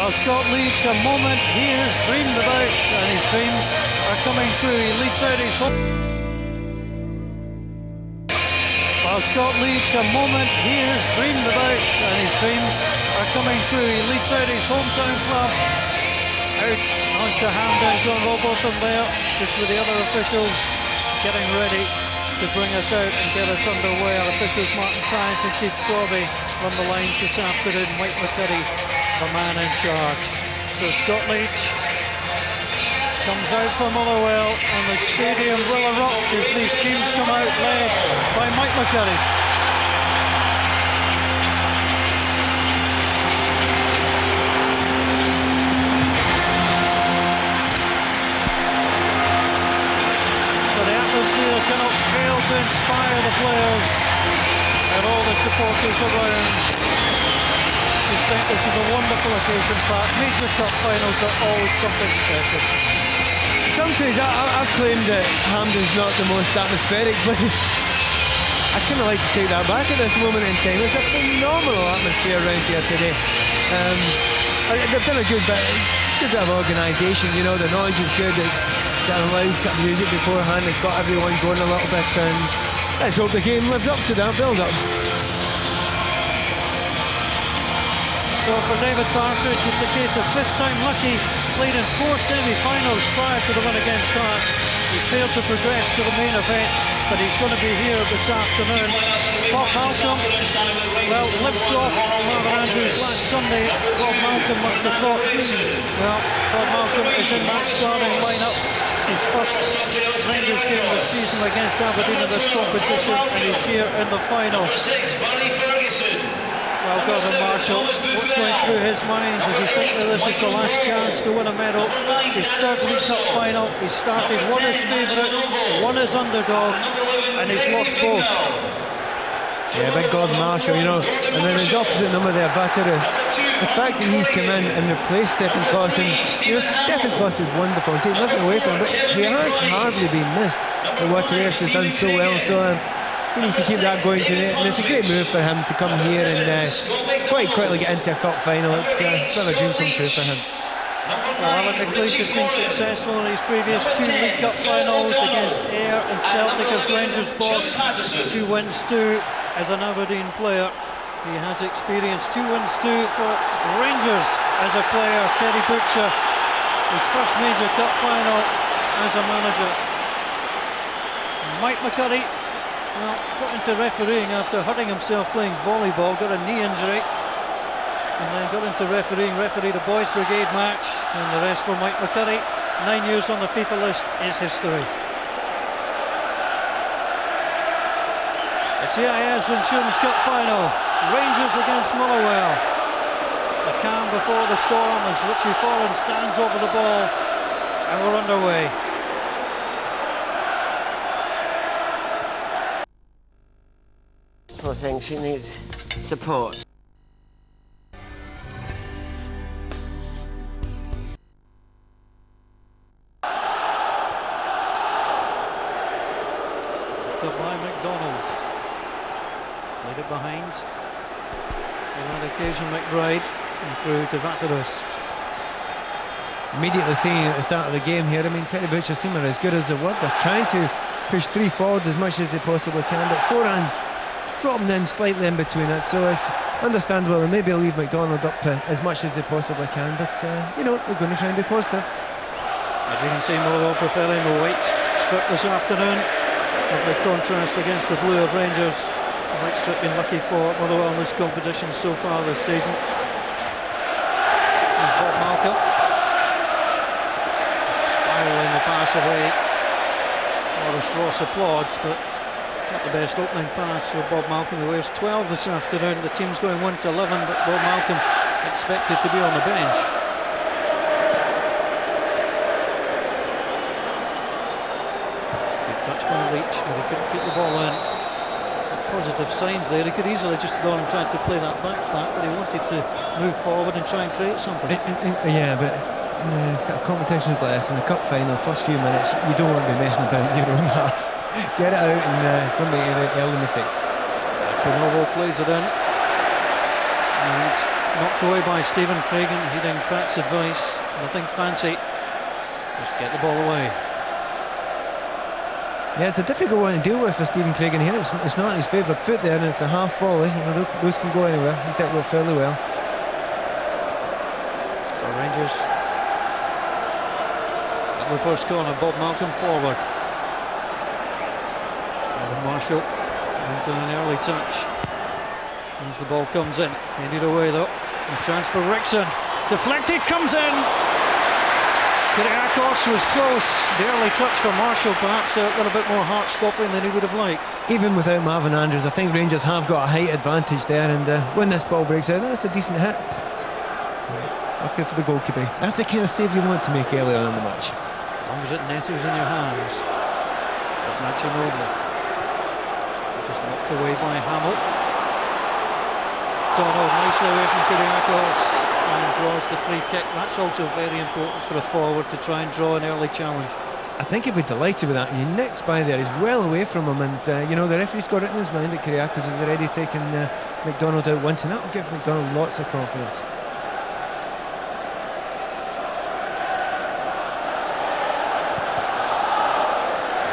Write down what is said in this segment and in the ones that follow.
Well, Scott Leach, a moment he has dreamed about, and his dreams are coming true. He leads out his home. Well, Scott Leach, a moment he has dreamed about, and his dreams are coming true. He leads out his hometown club. Out onto Hampden, John Robotham there, just with the other officials getting ready to bring us out and get us underway. Our officials, Martin Trant and Keith Sorby, run the lines this afternoon. Mike McCurry, the man in charge. So Scott Leach comes out for Motherwell, and the stadium will erupt as these teams come out, led by Mike McCurry. Atmosphere cannot fail to inspire the players and all the supporters around. Just think this is a wonderful occasion, Pat. Major cup finals are always something special. Sometimes I've claimed that Hampden's not the most atmospheric place. I kind of like to take that back at this moment in time. It's a phenomenal atmosphere around here today. They've done a good bit of organisation. You know, the noise is good. It's loud music beforehand. It's got everyone going a little bit, and let's hope the game lives up to that build-up. So for David Partridge, it's a case of fifth time lucky. Played in 4 semi-finals prior to the win against Hearts. He failed to progress to the main event, but he's going to be here this afternoon. Bob Malcolm, well, limped off Marvin Andrews last Sunday. Bob Malcolm must have thought, well, Bob Malcolm is in that starting lineup. His first Rangers game of the season against Aberdeen in this competition, and he's here in the final. Well, Gordon Marshall, what's going through his mind? Does he think that this is the last chance to win a medal? It's his third League Cup final. He started one as favourite, one as underdog, and he's lost both. Yeah, big Gordon Marshall, you know, and then his opposite number there, Vateris. The fact that he's come in and replaced Stephen Clausen, you know, Stephen Clausen is wonderful, and take nothing away from him, but he has hardly been missed. But Vateris has done so well, so he needs to keep that going today, and it's a great move for him to come here and quite quickly get into a cup final. It's a bit of a dream come true for him. Well, Alan McLeish has been successful in his previous 2 League Cup finals against Ayr and Celtic as Rangers boss. 2 wins too as an Aberdeen player. He has experience. 2 wins too for Rangers as a player. Terry Butcher, his first major cup final as a manager. Mike McCurry, well, got into refereeing after hurting himself playing volleyball, got a knee injury, and then got into refereeing, refereed a Boys Brigade match, and the rest for Mike McCurry. 9 years on the FIFA list is history. The CIS Insurance Cup final, Rangers against Motherwell. The calm before the storm as Richie Foran stands over the ball, and we're underway. I think she needs support. Up by McDonald. Played it behind. On that occasion, McBride, and through to Vateris. Immediately seeing at the start of the game here, I mean, Terry Butcher's team are as good as they were. They're trying to push 3 forward as much as they possibly can, but Foran dropping in slightly in between it, so it's understandable, and maybe leave McDonald up as much as they possibly can, but you know, they're going to try and be positive. As you can see, Motherwell preferring the white strip this afternoon. Lovely contrast against the blue of Rangers. The white strip been lucky for Motherwell in this competition so far this season. There's Bob Malcolm. Spiralling the pass away. Maurice Ross applauds, but not the best opening pass for Bob Malcolm, who wears 12 this afternoon. The team's going 1 to 11, but Bob Malcolm expected to be on the bench. Good touch by Leach, but he couldn't keep the ball in. Positive signs there. He could easily just have gone and tried to play that back, but he wanted to move forward and try and create something. Yeah, but in the sort of competitions like this, in the cup final, first few minutes, you don't want to be messing about in your own half. Get it out and don't make any early mistakes. Novo plays it in, and knocked away by Stephen Craigan, heeding Pratt's advice. Nothing fancy, just get the ball away. Yeah, it's a difficult one to deal with for Stephen Craigan here. It's not his favourite foot there, and it's a half volley. You know, those can go anywhere. He's dealt with it fairly well. So Rangers at the first corner, Bob Malcolm forward. Adam Marshall in for an early touch. As the ball comes in, headed away though. A chance for Rickson. Deflected, comes in. Kyriakos was close. The early touch for Marshall, perhaps a little bit more heart-stopping than he would have liked. Even without Marvin Andrews, I think Rangers have got a height advantage there, and when this ball breaks out, that's a decent hit. Lucky for the goalkeeper. That's the kind of save you want to make early on in the match. As long as it nestles in your hands. That's Nacho Noble. Just knocked away by Hamill. Donald nicely away from Kyriakos and draws the free kick. That's also very important for a forward to try and draw an early challenge. I think he'd be delighted with that. He nicks by there, he's well away from him, and you know, the referee's got it in his mind that Kyriakos has already taken McDonald out once, and that will give McDonald lots of confidence.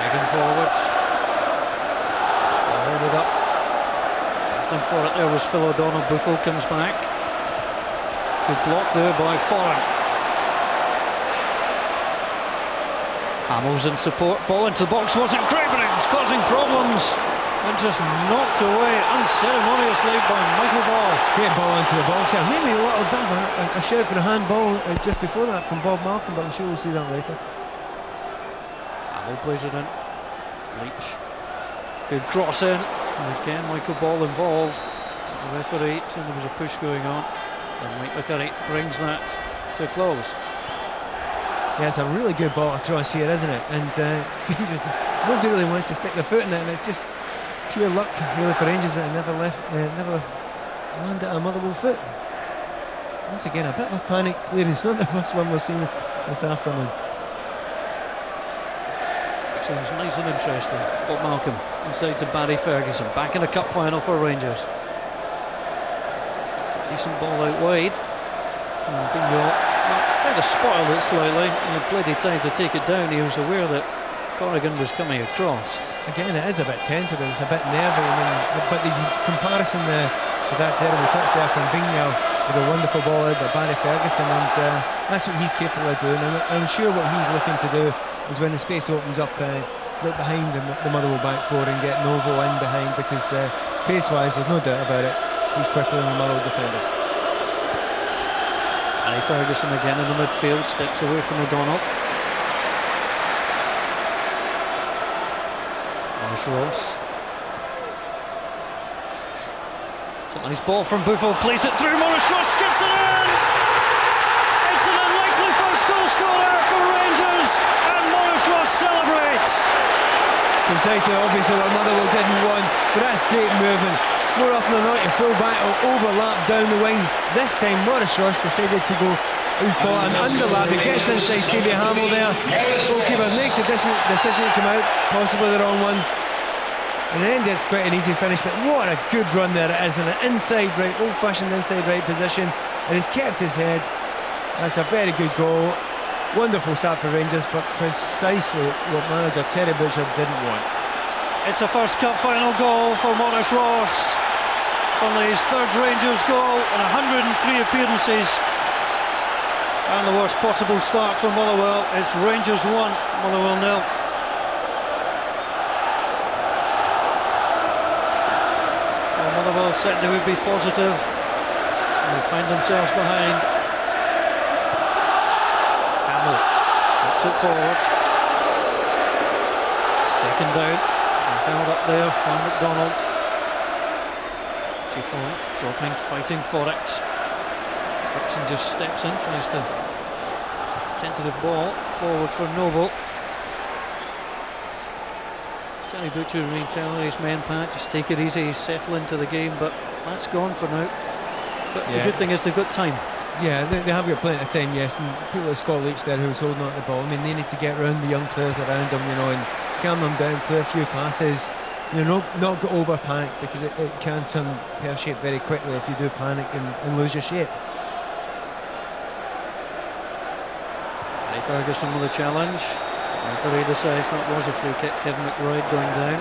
Dragging forwards. Hold it up. Battling for it there was Phil O'Donnell. Buffel comes back. Good block there by Foran. Hamill's in support. Ball into the box wasn't great, but it was causing problems. And just knocked away unceremoniously by Michael Ball. Great ball into the box here. Maybe a little bit of a shout for a handball just before that from Bob Malcolm, but I'm sure we'll see that later. Hamill plays it in. Leach. Good cross in. And again, Michael Ball involved. The referee saying there was a push going on. And Mike McCurry brings that to a close. Yeah, it's a really good ball across here, isn't it? And nobody really wants to stick their foot in it, and it's just pure luck, really, for Rangers that it never landed a Motherwell foot. Once again, a bit of a panic clearance, not the first one we've seen this afternoon. Sounds nice and interesting. Bob Malcolm inside to Barry Ferguson, back in a cup final for Rangers. Decent ball out wide. And Tingle kind of spoiled it slightly. He had plenty of time to take it down. He was aware that Corrigan was coming across. Again, it is a bit tentative, it's a bit nervy. But the comparison with that terrible touch there from Bingham with a wonderful ball out by Barry Ferguson, and that's what he's capable of doing. And I'm sure what he's looking to do is when the space opens up, look behind the Motherwell back four and get Novo in behind, because pace-wise, there's no doubt about it. He's quicker than the Motherwell defenders. Barry Ferguson again in the midfield, steps away from O'Donnell. Ross. It's a nice ball from Buffel, plays it through, Morris Ross skips it in! It's an unlikely first goal scorer for Rangers, and Morris Ross celebrates! Precisely, obviously what Motherwell didn't want, but that's great movement. More often than not, your full back will overlap down the wing. This time Morris Ross decided to go, we call it an underlap. He gets inside Stevie Hamill there. Goalkeeper makes a decision to come out, possibly the wrong one. And then it's quite an easy finish, but what a good run there it is in an inside right, old-fashioned inside right position, and he's kept his head. That's a very good goal. Wonderful start for Rangers, but precisely what manager Terry Butcher didn't want. It's a first cup final goal for Morris Ross. Only his third Rangers goal in 103 appearances. And the worst possible start for Motherwell. It's Rangers 1, Motherwell 0. Motherwell certainly would be positive. They find themselves behind. Hamill steps it forward. Taken down and held up there by McDonald. Dropping, fighting for it. Rickson just steps in, tries to tentative ball forward for Noble. Terry Butcher remain telling his men, Pat, just take it easy, settle into the game, but that's gone for now. But the good thing is they've got time. Yeah, they have got plenty of time, yes, and people like Scott Leach there who's holding on to the ball, I mean, they need to get around the young players around them, you know, and calm them down, play a few passes, not go over panic, because it can turn pear-shaped very quickly if you do panic and lose your shape. Ferguson with a challenge. Referee decides that was a free kick. Kevin McBride going down.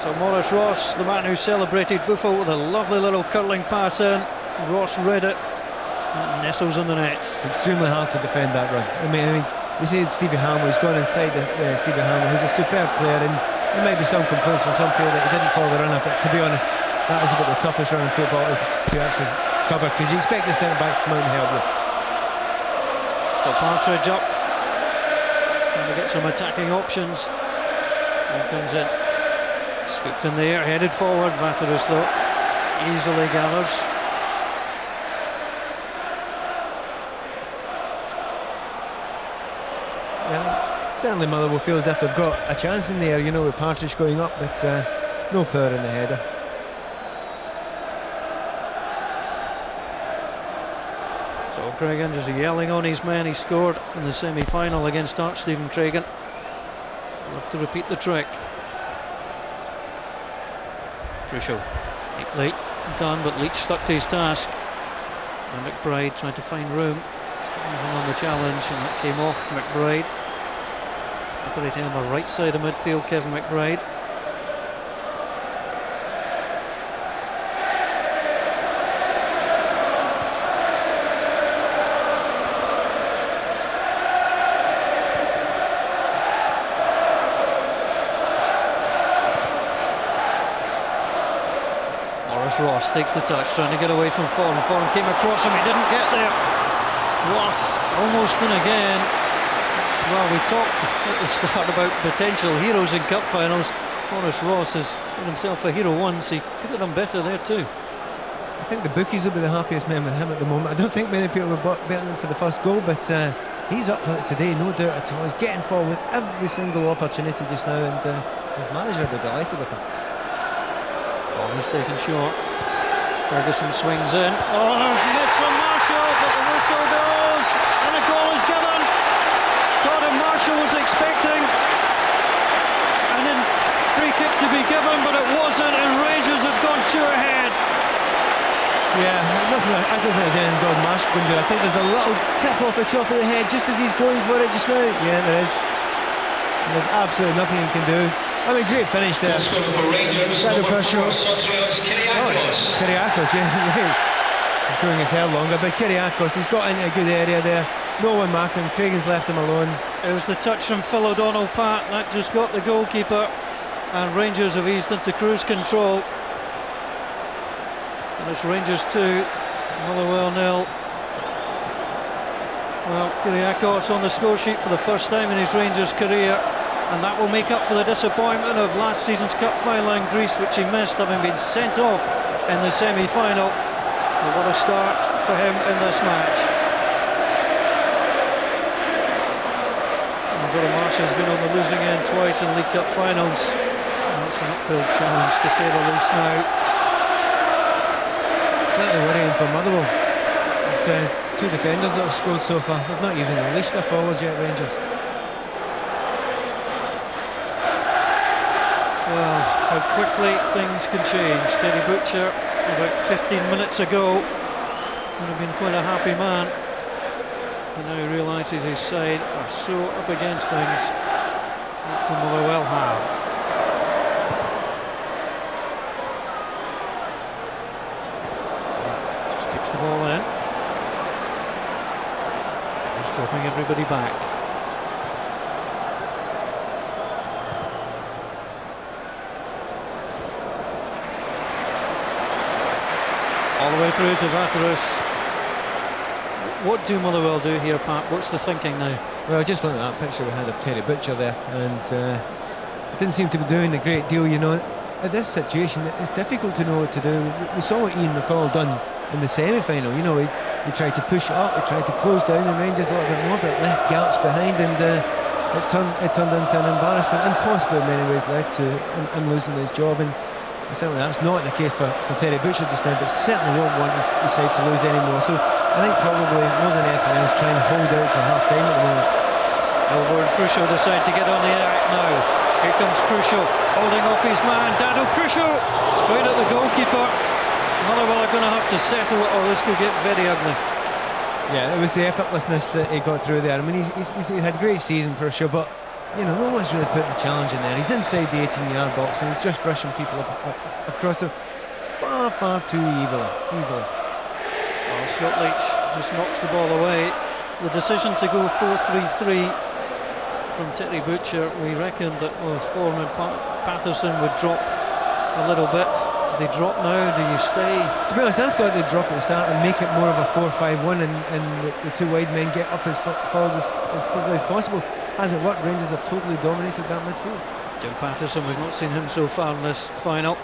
So Maurice Ross, the man who celebrated Buffon, with a lovely little curling pass in. Ross read it and nestles in the net. It's extremely hard to defend that run. I mean, they say Stevie Hammond, he's gone inside Stevie Hammond, who's a superb player, and there might be some complaints from some people that he didn't follow the runner, but to be honest, that is about the toughest run in football to actually cover, because you expect the centre-backs to come out and help you. So Partridge up, trying to get some attacking options. He comes in, scooped in the air, headed forward. Vaterus though easily gathers. Yeah, certainly Motherwell feel as if they've got a chance in there, with Partridge going up, but no power in the header. So Craigan just yelling on his men. He scored in the semi-final against Stephen Craigan. He'll have to repeat the trick. Crucial. Late done, but Leach stuck to his task. And McBride trying to find room. Even on the challenge, and that came off McBride. Operating on the right side of midfield, Kevin McBride. Ross takes the touch, trying to get away from Fawn. Fawn came across him, he didn't get there. Ross almost in again. Well, we talked at the start about potential heroes in cup finals. Maurice Ross has made himself a hero once. He could have done better there too. I think the bookies will be the happiest men with him at the moment. I don't think many people were betting him for the first goal, but he's up for it today, no doubt at all. He's getting forward with every single opportunity just now, and his manager will be delighted with him. He's taken short. Ferguson swings in. Oh, miss from Marshall, but the whistle goes and a goal is given. Gordon Marshall was expecting and then free kick to be given, but it wasn't, and Rangers have gone 2 ahead. Yeah, I don't think there's anything Gordon Marshall can do. I think there's a little tip off the top of the head just as he's going for it just now. Yeah, there is. There's absolutely nothing he can do. I mean, great finish there. Rangers, Kyriakos, yeah. He's growing his hair longer, but Kyriakos, he's got into a good area there. No one marking, Craigan's left him alone. It was the touch from Phil O'Donnell, Pat, that just got the goalkeeper, and Rangers have eased into cruise control. And it's Rangers 2, Motherwell 0. Well, Kyriakos on the score sheet for the first time in his Rangers career, and that will make up for the disappointment of last season's cup final in Greece, which he missed, having been sent off in the semi-final. But what a start for him in this match. Gordon Marshall's been on the losing end twice in League Cup finals. That's an uphill challenge to say the least now. Slightly worrying for Motherwell. It's 2 defenders that have scored so far. They've not even released their forwards yet, Rangers. Well, how quickly things can change. Terry Butcher, about 15 minutes ago, would have been quite a happy man. He now realises his side are so up against things that Motherwell have. Just kicks the ball in. He's dropping everybody back. All the way through to Vaterus. What do Motherwell do here, Pat? What's the thinking now? Well, just looking at that picture we had of Terry Butcher there, and it didn't seem to be doing a great deal, At this situation, it's difficult to know what to do. We saw what Ian McCall done in the semi-final. He tried to push up, he tried to close down the Rangers a little bit more, but left gaps behind, and it turned into an embarrassment, and possibly in many ways led to him losing his job. And certainly that's not the case for Terry Butcher just now, but certainly won't want his side to lose anymore. So I think probably more than anything else, try and hold out to half time at the moment. Over and Crucial decide to get on the act now. Here comes Crucial, holding off his man, Dado Crucial, straight at the goalkeeper. Motherwell are going to have to settle it or this could get very ugly. Yeah, it was the effortlessness that he got through there. I mean, he's had a great season, Crucial, but you know, no one's really putting the challenge in there. He's inside the 18-yard box and he's just brushing people across them far too easily. Well, Scott Leach just knocks the ball away. The decision to go 4-3-3 from Terry Butcher, we reckoned that Foreman Patterson would drop a little bit. Do they drop now? Do you stay? To be honest, I thought they'd drop at the start and make it more of a 4-5-1 and the two wide men get up as forward as quickly as possible. Hasn't worked. Rangers have totally dominated that midfield. Jim Patterson, we've not seen him so far in this final.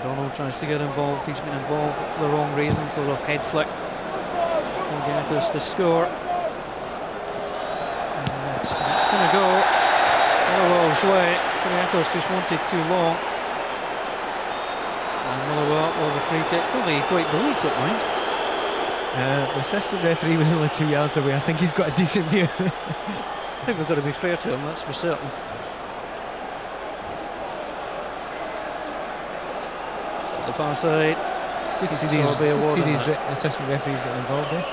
O'Donnell tries to get involved. He's been involved for the wrong reason, for a head flick. Kyriakos to score. And it's going to go Motherwell's way. Kyriakos just wanted too long. And Motherwell with a free kick. Well, he quite believes it, mind. The assistant referee was only 2 yards away. I think he's got a decent view. I think we've got to be fair to him, that's for certain. So the far side. Good to see these assistant referees getting involved there.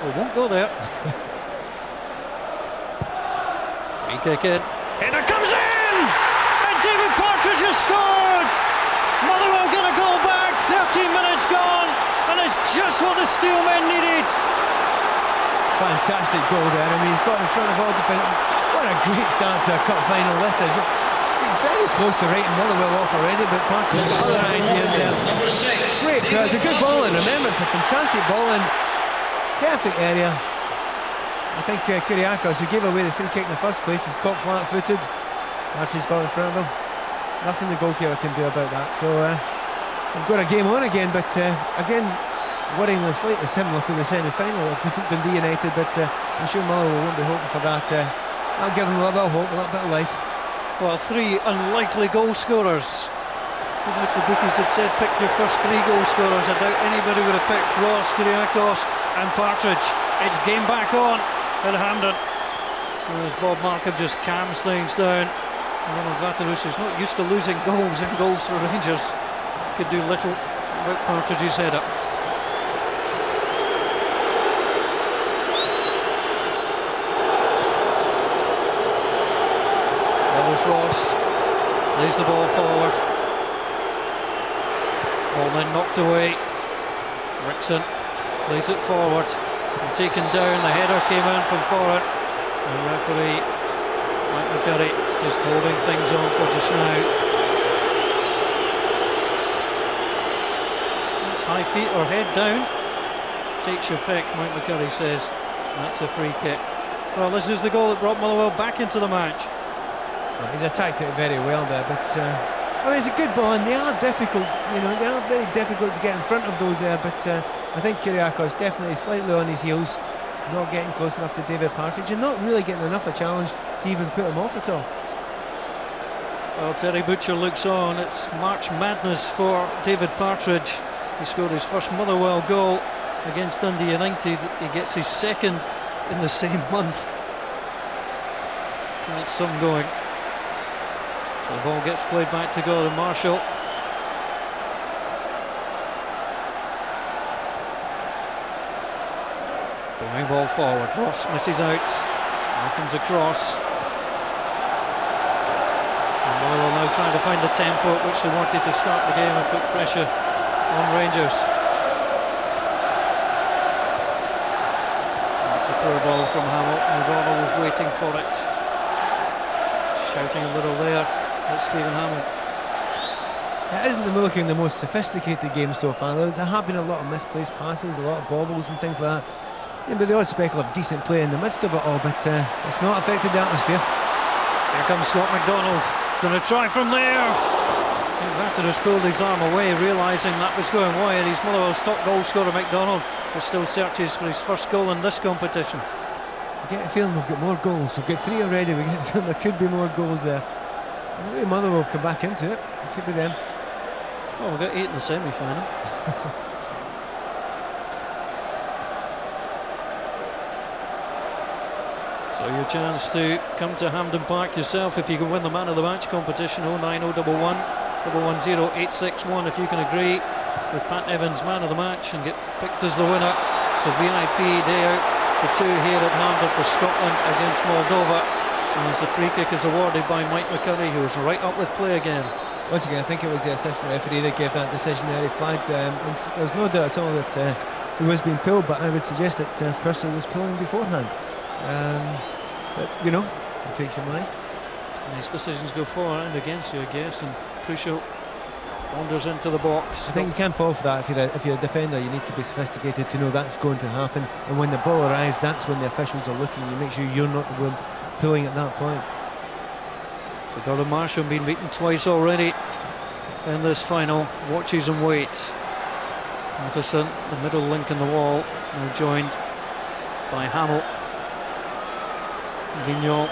We won't go there. Free kick in. Header comes in! And David Partridge has scored! Motherwell going to go back, 13 minutes gone, and it's just what the Steelmen needed. Fantastic goal there. I mean, he's got in front of all defenders. What a great start to a cup final this is. Very close to writing Motherwell off already, but Partridge has other ideas there. Great, it's a good ball in. Remember, it's a fantastic ball in. Perfect area. I think Kyriakos, who gave away the free kick in the first place, is caught flat-footed. Partridge got in front of him. Nothing the goalkeeper can do about that. So we've got a game on again, but again, worryingly slightly similar to the semi-final of Dundee United, but I'm sure Motherwell won't be hoping for that. That'll give them a little bit of hope, a little bit of life. Well, three unlikely goal scorers. Even if the bookies had said pick your first three goal scorers, I doubt anybody would have picked Ross, Kyriakos and Partridge. It's game back on at Hampden. As Bob Markham just calms things down. Ronald Vatarus is not used to losing goals and goals for Rangers. Could do little about Partridge's header. There's Ross, plays the ball forward. Ball then knocked away. Rickson plays it forward. And taken down, the header came in from forward. And referee Mike McCurry just holding things on for just now. That's high feet or head down. Takes your pick, Mike McCurry says. That's a free kick. Well, this is the goal that brought Motherwell back into the match. Well, he's attacked it very well there, but I mean, it's a good ball, and they are difficult. You know, they are very difficult to get in front of those there. But I think Kyriakos definitely slightly on his heels, not getting close enough to David Partridge, and not really getting enough of a challenge to even put him off at all. Well, Terry Butcher looks on. It's March madness for David Partridge. He scored his first Motherwell goal against Dundee United. He gets his second in the same month. That's some going. So the ball gets played back to Gordon Marshall. Going ball forward. Ross misses out. Now comes across. And Motherwell now trying to find the tempo at which they wanted to start the game and put pressure on Rangers. That's a poor ball from Hamilton. O'Donnell was waiting for it. Shouting a little there. That's Stephen Hammond. It isn't looking the most sophisticated game so far. There have been a lot of misplaced passes, a lot of bobbles and things like that. Yeah, but the odd speckle of decent play in the midst of it all, but it's not affected the atmosphere. Here comes Scott McDonald. He's going to try from there. Vatarus pulled his arm away, realising that was going wide. He's Motherwell's top goal scorer, McDonald, but still searches for his first goal in this competition. I get a feeling we've got more goals. We've got three already. We get a feeling there could be more goals there. Maybe Motherwell have come back into it. It could be them. Oh, we've got 8 in the semi-final. So your chance to come to Hampden Park yourself if you can win the man of the match competition. 09011 110 861 if you can agree with Pat Evans' man of the match and get picked as the winner. It's a VIP day out for two here at Hampden for Scotland against Moldova, and as the free kick is awarded by Mike McCurry, who was right up with play again. Once again, I think it was the assistant referee that gave that decision there. He flagged, and there's no doubt at all that he was being pulled, but I would suggest that Purcell was pulling beforehand. But you know, it takes your money. And these decisions go for and against you, I guess, and Crucial wanders into the box. I think you can't fall for that. If you're a defender, you need to be sophisticated to know that's going to happen, and when the ball arrives, that's when the officials are looking. You make sure you're not the one pulling at that point. So Gordon Marshall been beaten twice already in this final. Watches and waits. Matheson, the middle link in the wall, now joined by Hamill. Vignol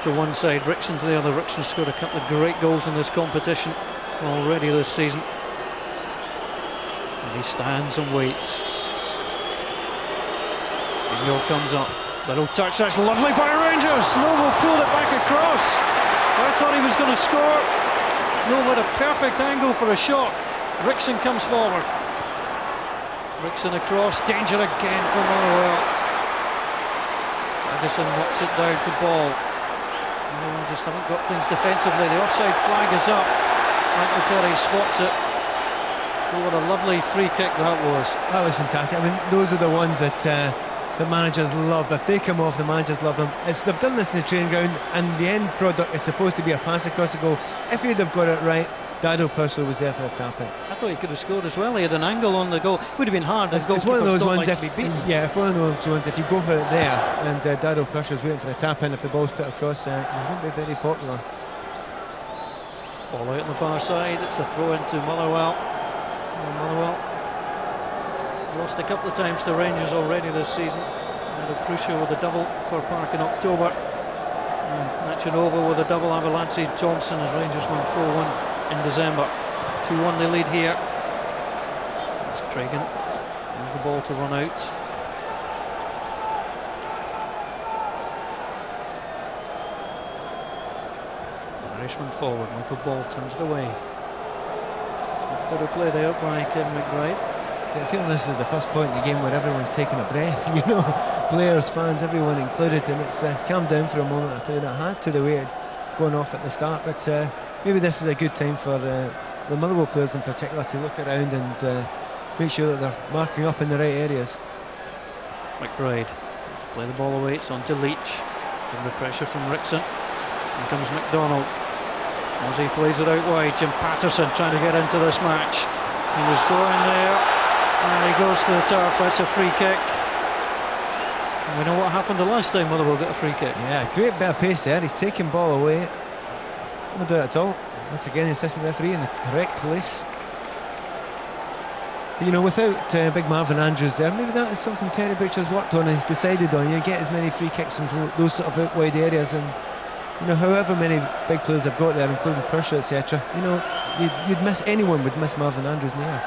to one side, Rickson to the other. Rickson scored a couple of great goals in this competition already this season. And he stands and waits. Vignol comes up. Little touch, that's lovely by Rangers. Noble pulled it back across. I thought he was going to score. Noble a perfect angle for a shot. Rickson comes forward. Rickson across, danger again for Motherwell. Ferguson knocks it down to Ball. Just haven't got things defensively. The offside flag is up. Mike McCurry spots it. Oh, what a lovely free kick that was. That was fantastic. I mean, those are the ones that the managers love. If they come off, the managers love them. They've done this in the training ground, and the end product is supposed to be a pass across the goal. If he'd have got it right, Dado Purcell was there for a tap-in. I thought he could have scored as well. He had an angle on the goal. Would have been hard. It's one of those ones. If if one of those ones, if you go for it there, and Dado Purcell's waiting for a tap-in, if the ball's put across, it won't be very popular. Ball out on the far side. It's a throw into Motherwell. Motherwell lost a couple of times to Rangers already this season. Had a Crucial with a double for Park in October. Machinova with a double. Avalanche Thompson as Rangers won 4-1 in December. 2-1 they lead here. It's Cragen. There's the ball to run out. Irishman forward. Michael Ball turns it away. Got a play there by Kevin McBride. I feel this is the first point in the game where everyone's taking a breath. You know, players, fans, everyone included, and it's calmed down for a moment or two. And it had to the way it going off at the start, but maybe this is a good time for the Motherwell players in particular to look around and make sure that they're marking up in the right areas. McBride to play the ball away. It's on to Leach. Under pressure from Rickson. Here comes McDonald. As he plays it out wide, Jim Patterson trying to get into this match. He was going there, and he goes to the turf. That's a free kick. And we know what happened the last time Motherwell got a free kick. Yeah, great bit of pace there. He's taking ball away. No doubt at all. Once again, the assistant referee in the correct place. But, you know, without big Marvin Andrews there, maybe that is something Terry Butcher's worked on, has decided on. You get as many free kicks from those sort of out wide areas, and you know, however many big players they've got there, including Purcell, etc., you know, you'd miss, anyone would miss Marvin Andrews now.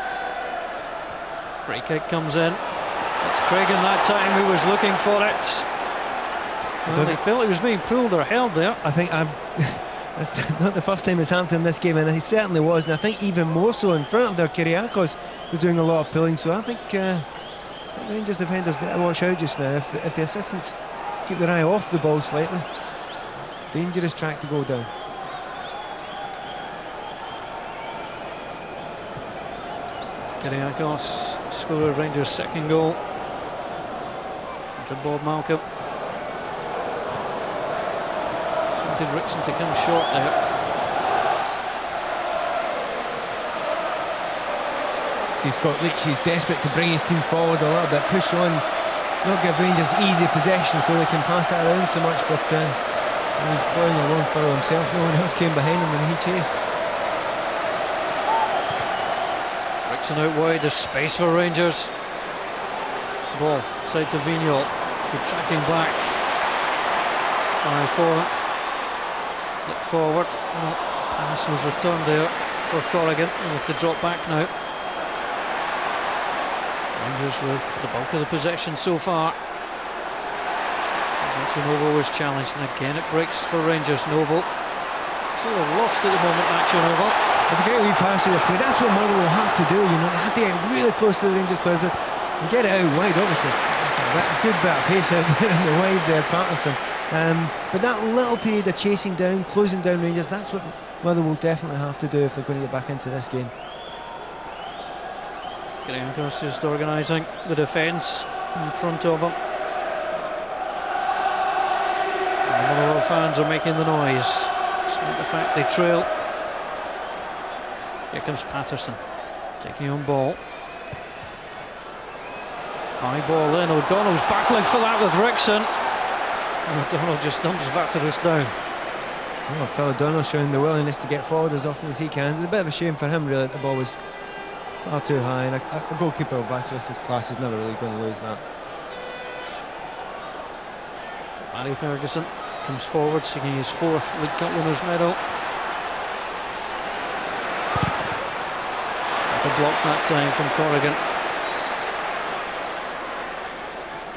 Free kick comes in. It's Cragen that time who was looking for it. Well, they felt he was being pulled or held there. I think that's not the first time it's happened in this game, and he certainly was, and I think even more so in front of their Kyriakos was doing a lot of pulling, so I think the Rangers defenders better watch out just now. If the assistants keep their eye off the ball slightly, dangerous track to go down. Kyriakos scored Rangers' second goal. To Bob Malcolm. Wanted Rickson to come short there. See Scott Leach, he's desperate to bring his team forward a little bit, push on, not give Rangers easy possession so they can pass it around so much, but he's ploughing along for himself. No one else came behind him when he chased. Rickson out wide, there's space for Rangers. Ball side to Vignol. Good tracking back. By Foran. Flick forward. Oh, pass was returned there for Corrigan. We'll have to drop back now. Rangers with the bulk of the possession so far. There's a Actually, Noble was challenged, and again it breaks for Rangers. Noble sort of lost at the moment. Actually, Noble. It's a great wee pass to the play. That's what Motherwell will have to do. You know, they have to get really close to the Rangers players, but get it out wide. Obviously, a good bit of pace out there in the wide there, Patterson. But that little period of chasing down, closing down Rangers, that's what Motherwell will definitely have to do if they're going to get back into this game. Getting across, just organising the defence in front of them. And the Motherwell fans are making the noise. Despite the fact they trail. Here comes Patterson, taking on ball. High ball in, O'Donnell's battling for that with Rickson. And O'Donnell just dumps Vaterus down. Well, Phil O'Donnell showing the willingness to get forward as often as he can. It's a bit of a shame for him, really, that the ball was far too high, and a goalkeeper of Vaterus' class is never really going to lose that. Barry Ferguson comes forward, seeking his 4th League Cup winners' medal. A block that time from Corrigan.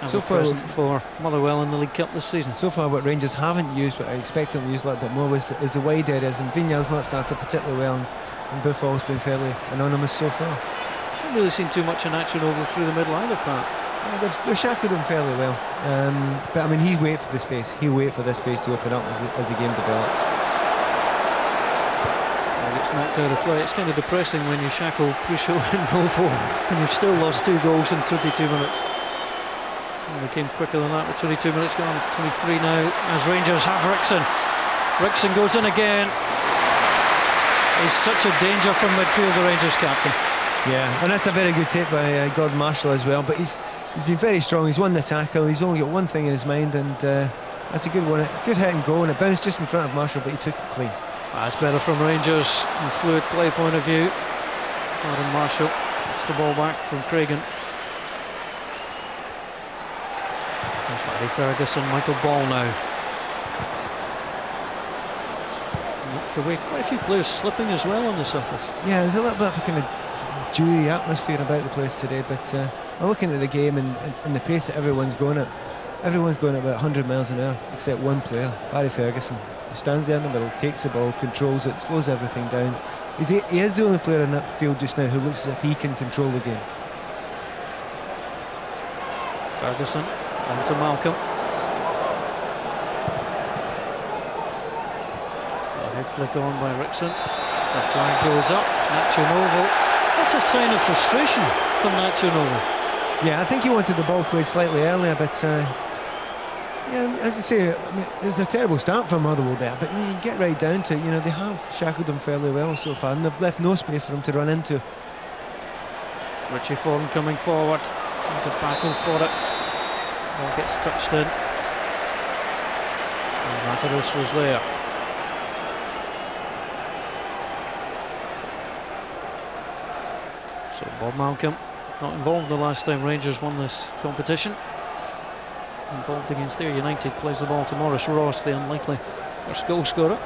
So far for Motherwell in the League Cup this season. So far, what Rangers haven't used, but I expect them to use a little bit more, is the wide areas. And Vignal's not started particularly well, and Buffal's been fairly anonymous so far. Haven't really seen too much in action over through the middle either, Pat. Yeah, they've shackled him fairly well, but I mean, he'll wait for the space. He'll wait for this space to open up as the game develops. It's knocked out of play. It's kind of depressing when you shackle Pusho and Novo and you've still lost 2 goals in 22 minutes. And they came quicker than that with 22 minutes gone. 23 now as Rangers have Rickson. Rickson goes in again. He's such a danger from midfield, the Rangers captain. Yeah, and that's a very good take by Gordon Marshall as well. But he's been very strong. He's won the tackle. He's only got one thing in his mind, and that's a good one. Good hit and go, and it bounced just in front of Marshall, but he took it clean. That's better from Rangers from a fluid play point of view. Gordon Marshall gets the ball back from Cragen. There's Barry Ferguson, Michael Ball now. Knocked away, quite a few players slipping as well on the surface. Yeah, there's a little bit of a kind of dewy atmosphere about the place today, but we're looking at the game and the pace that everyone's going at. Everyone's going at about 100 miles an hour, except one player, Barry Ferguson. He stands there in the middle, takes the ball, controls it, slows everything down. He is the only player in that field just now who looks as if he can control the game. Ferguson on to Malcolm. A head flick on by Rickson. The flag goes up. Nacho Novo. That's a sign of frustration from Nacho Novo. Yeah, I think he wanted the ball played slightly earlier, but yeah, as you say, I mean, it's a terrible start for Motherwell there, but you get right down to, they have shackled him fairly well so far, and they've left no space for him to run into. Richie Thorne coming forward, trying to battle for it. Ball gets touched in. And Matarus was there. So Bob Malcolm not involved the last time Rangers won this competition. Involved against their United, plays the ball to Maurice Ross, the unlikely first goal scorer.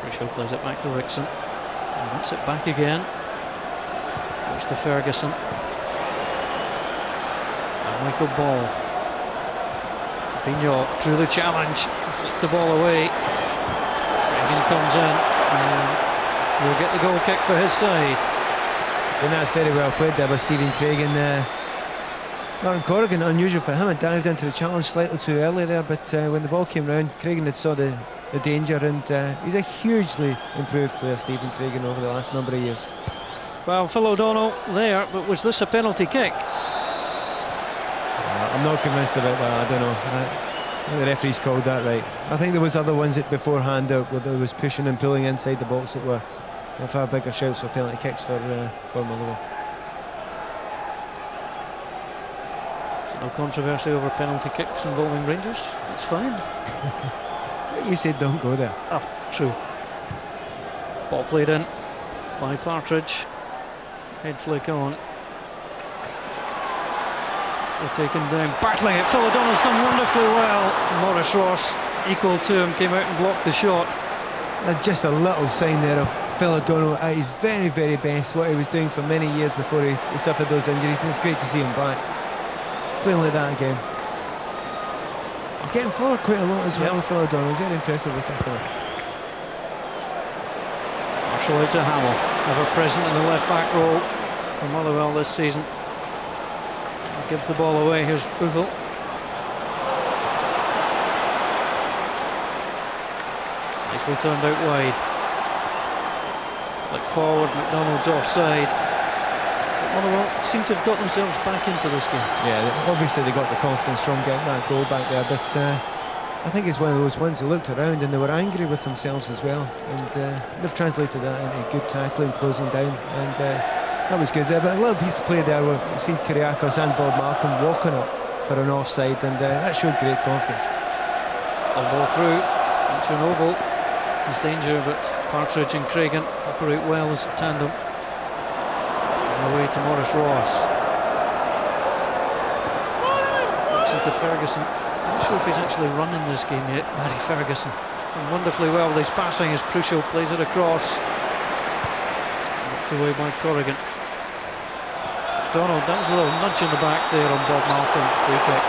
Prisho plays it back to Rickson. And wants it back again. Goes to Ferguson. And Michael Ball. Vigneault drew the challenge, flicked the ball away. Cragen comes in. He'll get the goal kick for his side. And that's very well played there by Stephen Cragen. Martin Corrigan, unusual for him, had dived into the challenge slightly too early there, but when the ball came round, Cragen had saw the danger, and he's a hugely improved player, Stephen Cragen, over the last number of years. Well, Phil O'Donnell there, but was this a penalty kick? I'm not convinced about that. I don't know. I think the referee's called that right. I think there was other ones that beforehand where there was pushing and pulling inside the box that were far bigger shouts for penalty kicks for Motherwell. So no controversy over penalty kicks involving Rangers. That's fine. You said don't go there. Oh, true. Ball played in by Partridge. Head flick on. They're taken down, battling it. Phil O'Donnell's done wonderfully well. Maurice Ross, equal to him, came out and blocked the shot. Just a little sign there of Phil O'Donnell at his very, very best, what he was doing for many years before he suffered those injuries, and it's great to see him back playing like that again. He's getting forward quite a lot as well, Phil O'Donnell. Very impressive this afternoon. Marshall out to Hamill, ever present in the left back role for Motherwell this season. He gives the ball away. Here's Boothel. Nicely turned out wide. Flick forward, McDonald's offside. Motherwell seem to have got themselves back into this game. Yeah, obviously they got the confidence from getting that goal back there, but I think it's one of those ones they looked around and they were angry with themselves as well, and they've translated that into good tackling, closing down, and that was good there. But a little piece of play there where you see Kyriakos and Bob Malcolm walking up for an offside, and that showed great confidence. The ball through into an oval. There's danger, but Partridge and Cragen operate well as a tandem. Away to Morris Ross. Looks into Ferguson. I'm not sure if he's actually run in this game yet. Barry Ferguson. And wonderfully well with his passing as Crucial plays it across. Knocked away by Corrigan. Donald, that was a little nudge in the back there on Bob Malcolm. Free kick.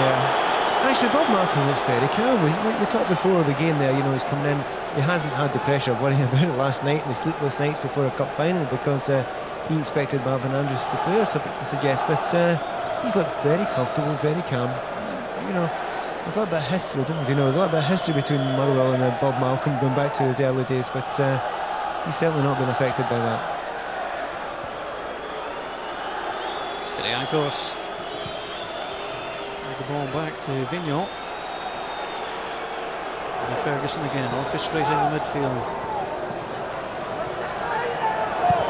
Yeah. Actually, Bob Malcolm was very calm. We talked before the game there, you know, he's coming in. He hasn't had the pressure of worrying about it last night and the sleepless nights before a cup final, because he expected Marvin Andrews to play, I suggest, but he's looked very comfortable, very calm. You know, there's a little bit of history, don't know if you know, there's a little bit of history between Motherwell and Bob Malcolm going back to his early days, but he's certainly not been affected by that. Kyriakos. The ball back to Vigneault. And Ferguson again, orchestrating the midfield.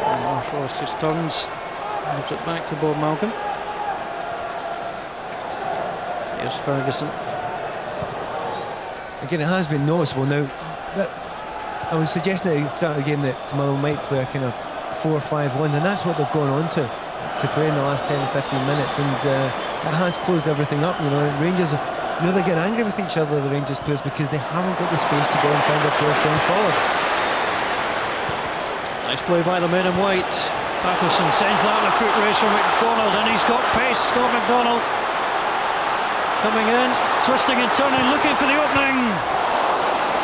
And Marsh Ross just turns, moves it back to Bob Malcolm. Here's Ferguson. Again, it has been noticeable now that I was suggesting at the start of the game that Motherwell might play a kind of 4-5-1, and that's what they've gone on to play in the last 10 to 15 minutes, and it has closed everything up. You know, Rangers, you know, they're getting angry with each other, the Rangers players, because they haven't got the space to go and find their players going forward. Nice play by the men in white. Patterson sends that on a foot race from McDonald, and he's got pace. Scott McDonald coming in, twisting and turning, looking for the opening,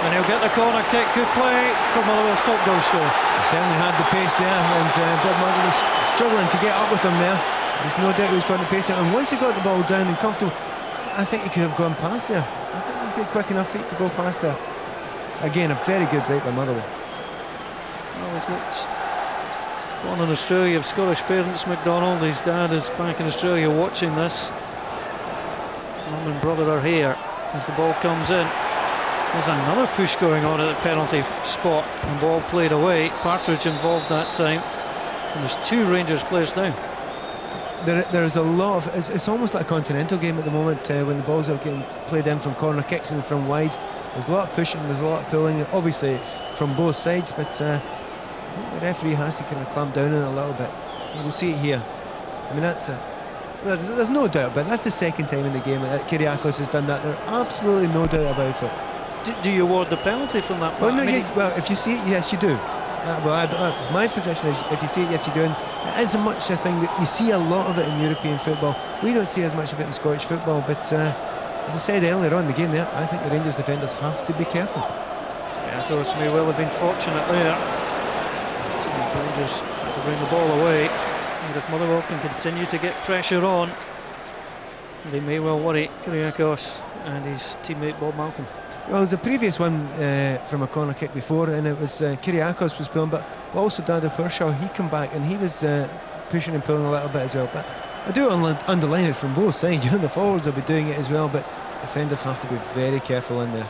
and he'll get the corner kick. Good play for Motherwell's top goal scorer. He certainly had the pace there, and Bob Malcolm was struggling to get up with him there. There's no doubt he was putting the pace out, and once he got the ball down and comfortable, I think he could have gone past there. I think he's got quick enough feet to go past there. Again, a very good break by Motherwell. Well, he's got born in Australia of Scottish parents, McDonald. His dad is back in Australia watching this. Mum and brother are here as the ball comes in. There's another push going on at the penalty spot, and ball played away. Partridge involved that time, and there's two Rangers players down. There's a lot of, it's almost like a continental game at the moment, when the balls are getting played in from corner kicks and from wide. There's a lot of pushing, there's a lot of pulling. Obviously it's from both sides, but I think the referee has to kind of clamp down on it a little bit. We'll see it here. I mean, that's there's no doubt, but that's the second time in the game that Kyriakos has done that. There's absolutely no doubt about it. Do you award the penalty from that? Well, no, well, if you see it, yes, you do. My position is, if you see it, yes, you do. And it isn't much a thing that you see a lot of it in European football. We don't see as much of it in Scottish football, but as I said earlier on in the game there, I think the Rangers defenders have to be careful. Kyriakos may well have been fortunate there. The Rangers have to bring the ball away, and if Motherwell can continue to get pressure on, they may well worry Kyriakos and his teammate Bob Malcolm. Well, there was a previous one from a corner kick before, and it was Kyriakos was pulling, but also Dada Pershaw, he come back and he was pushing and pulling a little bit as well. But I do underline it from both sides. You know, the forwards will be doing it as well, but defenders have to be very careful in there.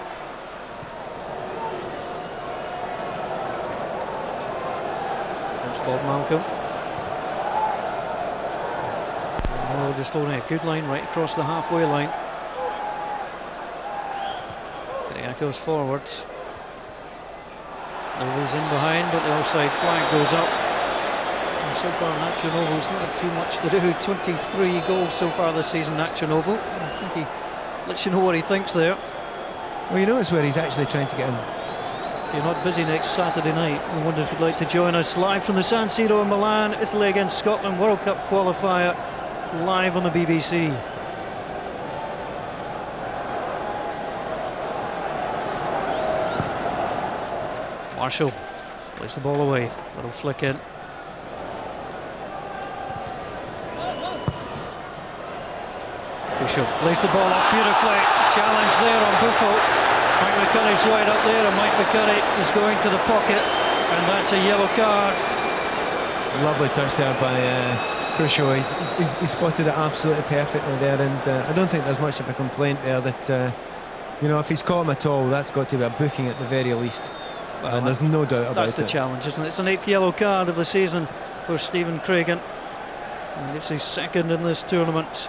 There's Bob Malcolm. And just holding a good line right across the halfway line. Goes forward. Novel's in behind, but the offside flag goes up. And so far, Nacho Novel's not had too much to do. 23 goals so far this season, Nacho Novel. I think he lets you know what he thinks there. Well, you notice where he's actually trying to get in. you're not busy next Saturday night, I wonder if you'd like to join us live from the San Siro in Milan. Italy against Scotland, World Cup qualifier, live on the BBC. Marshall plays the ball away, little flick in. Bishop plays the ball off beautifully. Challenge there on Buffo. Mike McCurry's right up there, and Mike McCurry is going to the pocket, and that's a yellow card. Lovely touch there by Crucial. He spotted it absolutely perfectly there, and I don't think there's much of a complaint there that, you know, if he's caught him at all, that's got to be a booking at the very least. Well, and there's no doubt about it. That's the challenge, isn't it? It's an 8th yellow card of the season for Stephen Craigan, and it's his 2nd in this tournament.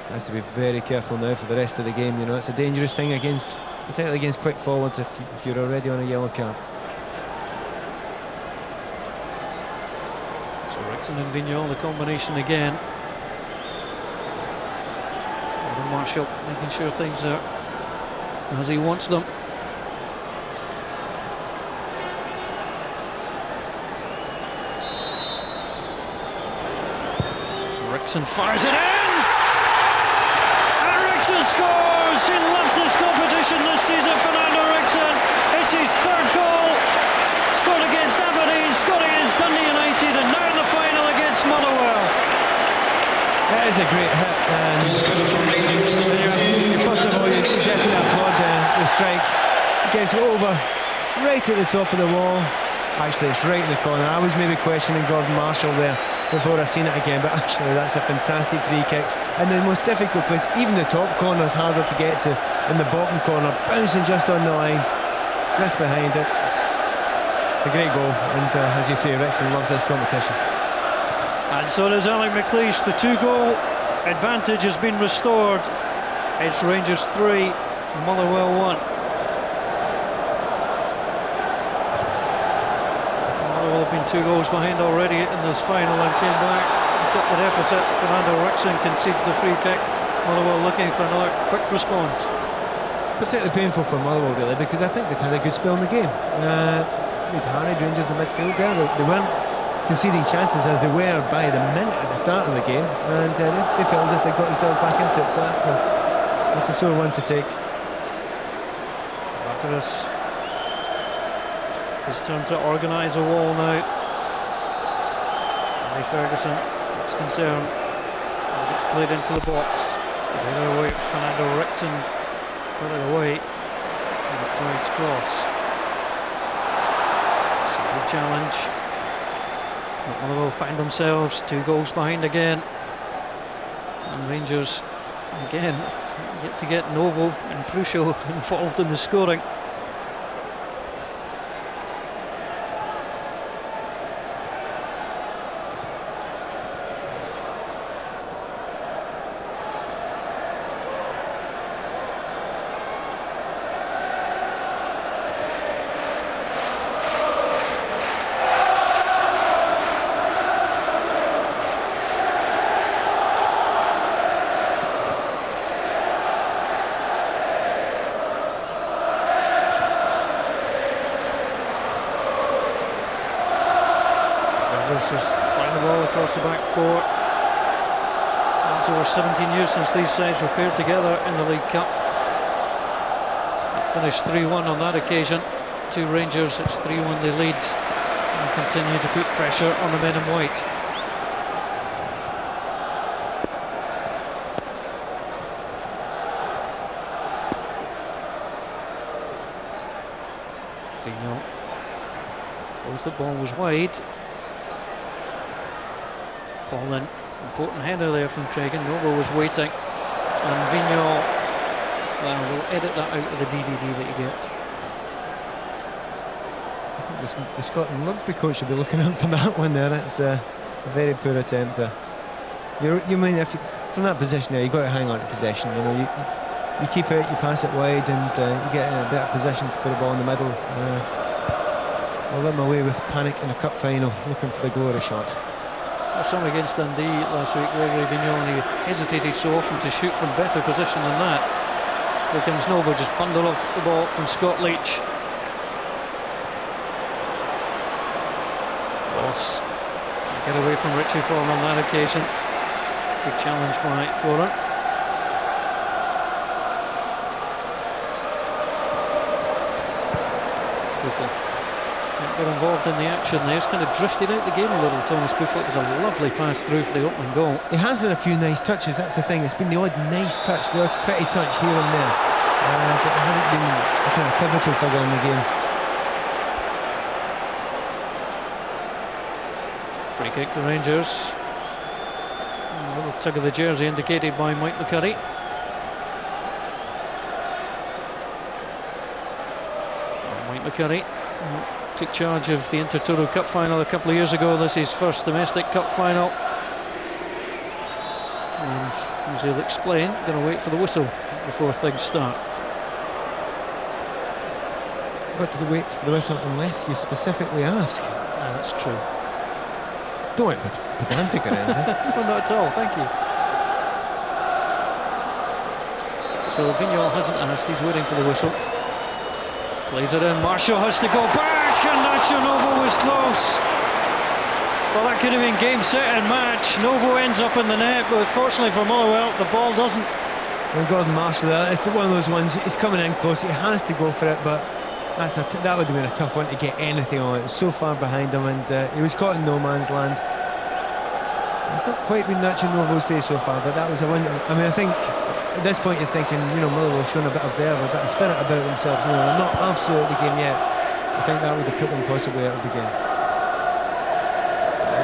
Has to be very careful now for the rest of the game. You know, it's a dangerous thing against, particularly against quick forwards, if you're already on a yellow card. So Rickson and Vigneault, the combination again. And Marshall making sure things are as he wants them. Rickson fires it in! Rickson scores! He loves this competition this season, Fernando Rickson. It's his 3rd goal. Scored against Aberdeen, scored against Dundee United, and now in the final against Motherwell. That is a great hit. First of all, you definitely applaud the strike. It gets over right at the top of the wall. Actually, it's right in the corner. I was maybe questioning Gordon Marshall there before I seen it again, but actually that's a fantastic free kick. And the most difficult place, even the top corner is harder to get to, in the bottom corner, bouncing just on the line, just behind it. A great goal, and as you say, Rickson loves this competition. And so does Alec McLeish. The 2-goal advantage has been restored. It's Rangers 3, Motherwell 1. Motherwell have been 2 goals behind already in this final and came back, got the deficit. Fernando Rickson concedes the free kick. Motherwell looking for another quick response. Particularly painful for Motherwell, really, because I think they'd had a good spell in the game. They'd harried Rangers in the midfield there. They weren't conceding chances as they were by the minute at the start of the game, and they felt as if they got themselves back into it, so that's a sore one to take. After this, it's turn to organise a wall now. Andy Ferguson is concerned. It's played into the box. The other way, it's Fernando Rickson put it away. And it points cross. It's a good challenge. Motherwell find themselves 2 goals behind again, and Rangers again get to get Novo and Crucial involved in the scoring. Just playing the ball across the back 4. It's over 17 years since these sides were paired together in the League Cup. It finished 3-1 on that occasion to Rangers. It's 3-1 they lead and continue to put pressure on the men in white. The ball was wide. Ball in. Important header there from Craigan. Noble was waiting. And Vigneault, well, we'll edit that out of the DVD that you get. I think the Scotland rugby coach should be looking out for that one there. It's a very poor attempt there. You mean if from that position there, you've got to hang on to possession. You know, you keep it, you pass it wide, and you get in a better position to put a ball in the middle. I led my way with panic in a cup final, looking for the glory shot. I saw him against Dundee last week, Gregory Vigneault, and he hesitated so often to shoot from better position than that. Here comes Nova, just bundle off the ball from Scott Leach. Boss get away from Richie Foran on that occasion. Good challenge by Foran. Buffel can't get involved in the action there. He's kind of drifted out the game a little, Thomas Buffel. It was a lovely pass through for the opening goal. He has had a few nice touches, that's the thing. It's been the odd nice touch, the odd pretty touch here and there. But it hasn't been a kind of pivotal figure in the game. Free kick to Rangers. A little tug of the jersey indicated by Mike McCurry. Mike McCurry took charge of the Intertoto Cup final a couple of years ago. This is his first domestic cup final. And as he'll explain, going to wait for the whistle before things start. Got to wait for the whistle unless you specifically ask. Yeah, that's true. Don't want pedantic or anything. No, not at all, thank you. So Vignal hasn't asked, he's waiting for the whistle. Plays it in, Marshall has to go back, and Nacho Novo was close. Well, that could have been game, set and match. Novo ends up in the net, but fortunately for Motherwell, the ball doesn't. And Gordon Marshall, it's one of those ones, he's coming in close, he has to go for it, but that would have been a tough one to get anything on. It was so far behind him, and he was caught in no man's land. It's not quite been Nacho Novo's day so far, but that was a win. I mean, I think at this point you're thinking, you know, Motherwell showing a bit of verve, a bit of spirit about themselves. You know, they're not absolute the game yet. I think that would have put them possibly out of the game.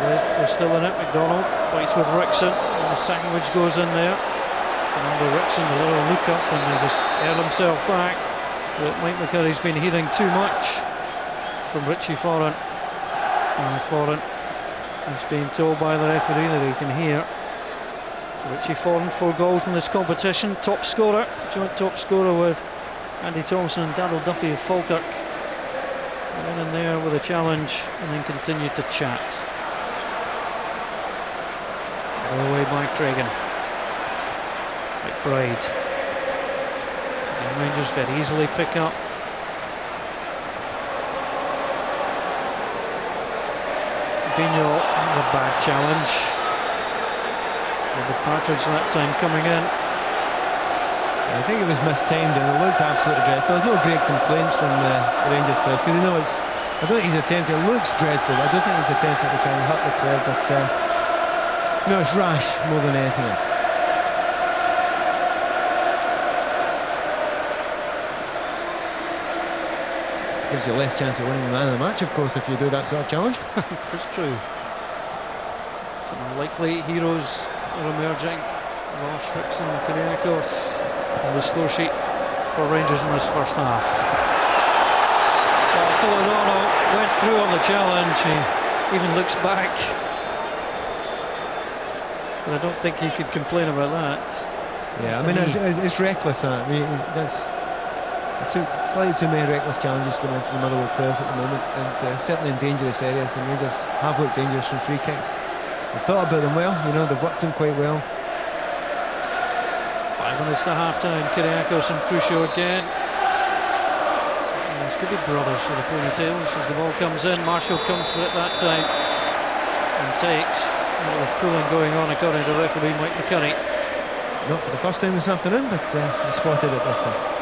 They're still in it. McDonald fights with Rickson, and the sandwich goes in there. And under Rickson, a little look up, and they just air himself back. But Mike McCurry's been hearing too much from Richie Foran. And Foran is being told by the referee that he can hear. So Richie Foran, 4 goals in this competition, top scorer, joint top scorer with Andy Thompson and Daryl Duffy of Falkirk. Went in there with a challenge and then continued to chat. All away by Cragen. McBride. And Rangers very easily pick up. Vignal, that was a bad challenge. With the Partridge that time coming in. I think it was mistimed and it looked absolutely dreadful. There's no great complaints from the Rangers players because they know it's. I don't think he's attempting. It looks dreadful. I don't think he's attempting to try and hurt the player, but no, it's rash more than anything else. Gives you less chance of winning the man of the match, of course, if you do that sort of challenge. That's true. Some unlikely heroes are emerging. Walsh, Rickson, Kyriakos on the score sheet for Rangers in this first half. Well, Phil O'Donnell went through on the challenge. He even looks back. But I don't think he could complain about that. Yeah, I mean, it's reckless, that. I mean, that's. Slightly too many reckless challenges going in for the Motherwell players at the moment, and certainly in dangerous areas, and Rangers have looked dangerous from free kicks. They've thought about them well, you know, they've worked them quite well. 5 minutes to half-time, Kyriakos and Crucio again. These could be brothers with the ponytails as the ball comes in. Marshall comes for it that time and takes. There was pulling going on according to referee Mike McCurry. Not for the first time this afternoon, but he spotted it this time.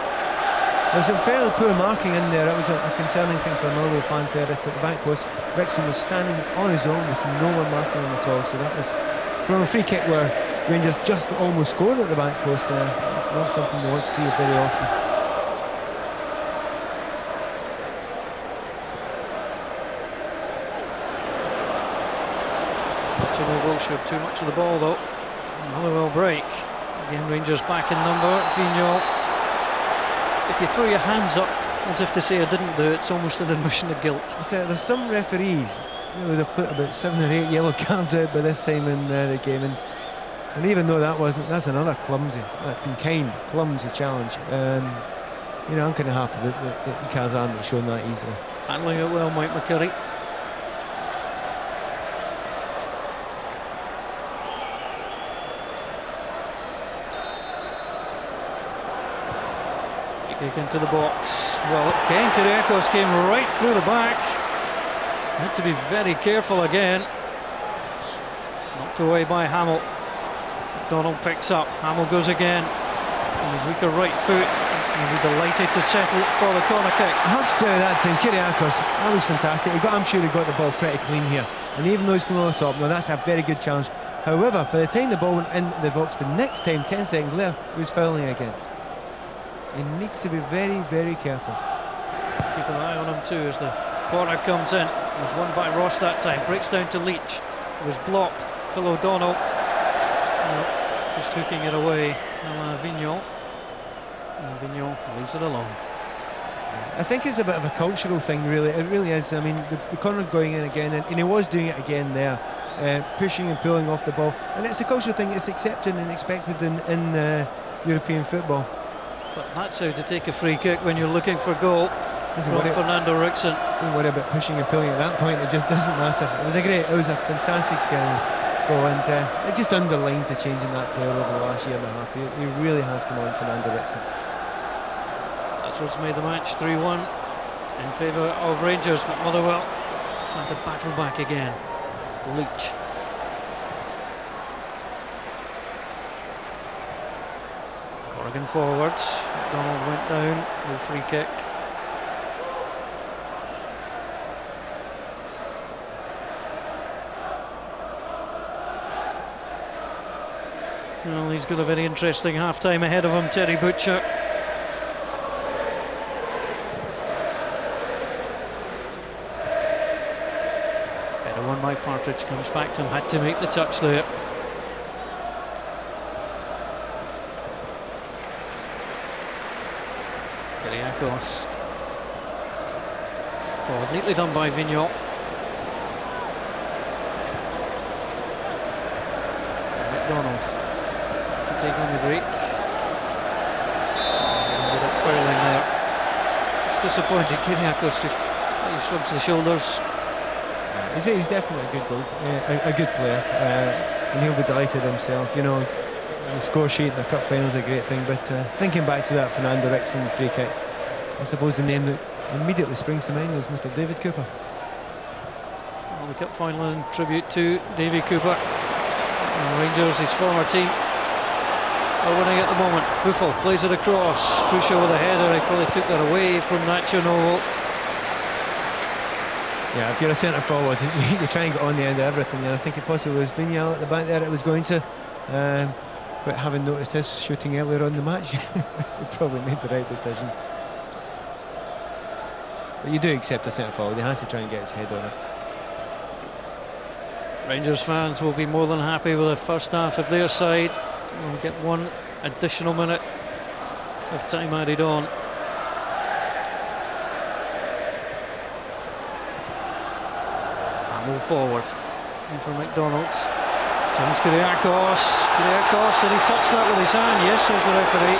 There was some fairly poor marking in there. It was a concerning thing for the Motherwell fans there at the back post. Rickson was standing on his own with no one marking him at all, so that was from a free kick where Rangers just almost scored at the back post. It's not something we want to see very often. Motherwell showed too much of the ball though. Motherwell break. Again, Rangers back in number. Vignal. If you throw your hands up as if to say I didn't do it, it's almost an admission of guilt. There's some referees that would have put about 7 or 8 yellow cards out by this time in the game, and even though that's another clumsy, that's been clumsy challenge. You know, I'm kind of happy that the cards aren't shown that easily. Handling it well, Mike McCurry. Kick into the box. Well, again, Kyriakos came right through the back. Had to be very careful again. Knocked away by Hamill. McDonald picks up. Hamill goes again. On his weaker right foot. He'll be delighted to settle for the corner kick. I have to say that Kyriakos, that was fantastic. I'm sure he got the ball pretty clean here. And even though he's coming over the top, now that's a very good challenge. However, by the time the ball went in the box, the next time, 10 seconds later, he was fouling again. He needs to be very, very careful. Keep an eye on him too as the corner comes in. It was won by Ross that time. Breaks down to Leach. It was blocked. Phil O'Donnell. Just hooking it away. Vigneault. And Vigneault leaves it alone. I think it's a bit of a cultural thing, really. It really is. I mean, the corner going in again, and he was doing it again there, pushing and pulling off the ball. And it's a cultural thing. It's accepted and expected in European football. But that's how to take a free kick when you're looking for goal. Doesn't From worry, Fernando Rickson. Don't worry about pushing and pulling at that point. It just doesn't matter. It was a fantastic goal, and it just underlined the change in that player over the last year and a half. He really has come on, Fernando Rickson. That's what's made the match 3-1 in favour of Rangers. But Motherwell trying to battle back again. Leach. Corrigan forwards. McDonald went down. No free kick. Well, he's got a very interesting half-time ahead of him, Terry Butcher. Better one by Partridge, comes back to him, had to make the touch there. Kyriakos. Forward, neatly done by Vigneault. McDonald. Take on the break. Ended up fouling there. It's disappointing. Kyriakos just shrugs the shoulders. Yeah, he's definitely a good goal, a good player, and he'll be delighted himself. You know, the score sheet in the cup final is a great thing, but thinking back to that Fernando Rickson free kick, I suppose the name that immediately springs to mind is Mr. David Cooper. Well, the cup final in tribute to Davy Cooper. And Rangers, his former team, are winning at the moment. Buffel plays it across. Pusha with a header. He probably took that away from Nacho Novo. Yeah, if you're a centre forward, you try and get on the end of everything, and I think it possibly was Vigneault at the back there it was going to. But having noticed his shooting earlier on in the match, he probably made the right decision. But you do accept a centre forward. He has to try and get his head on it. Rangers fans will be more than happy with the first half of their side. We'll get one additional minute of time added on. Move forward. In for McDonald. James Kyriakos. Did he touch that with his hand? Yes, says the referee.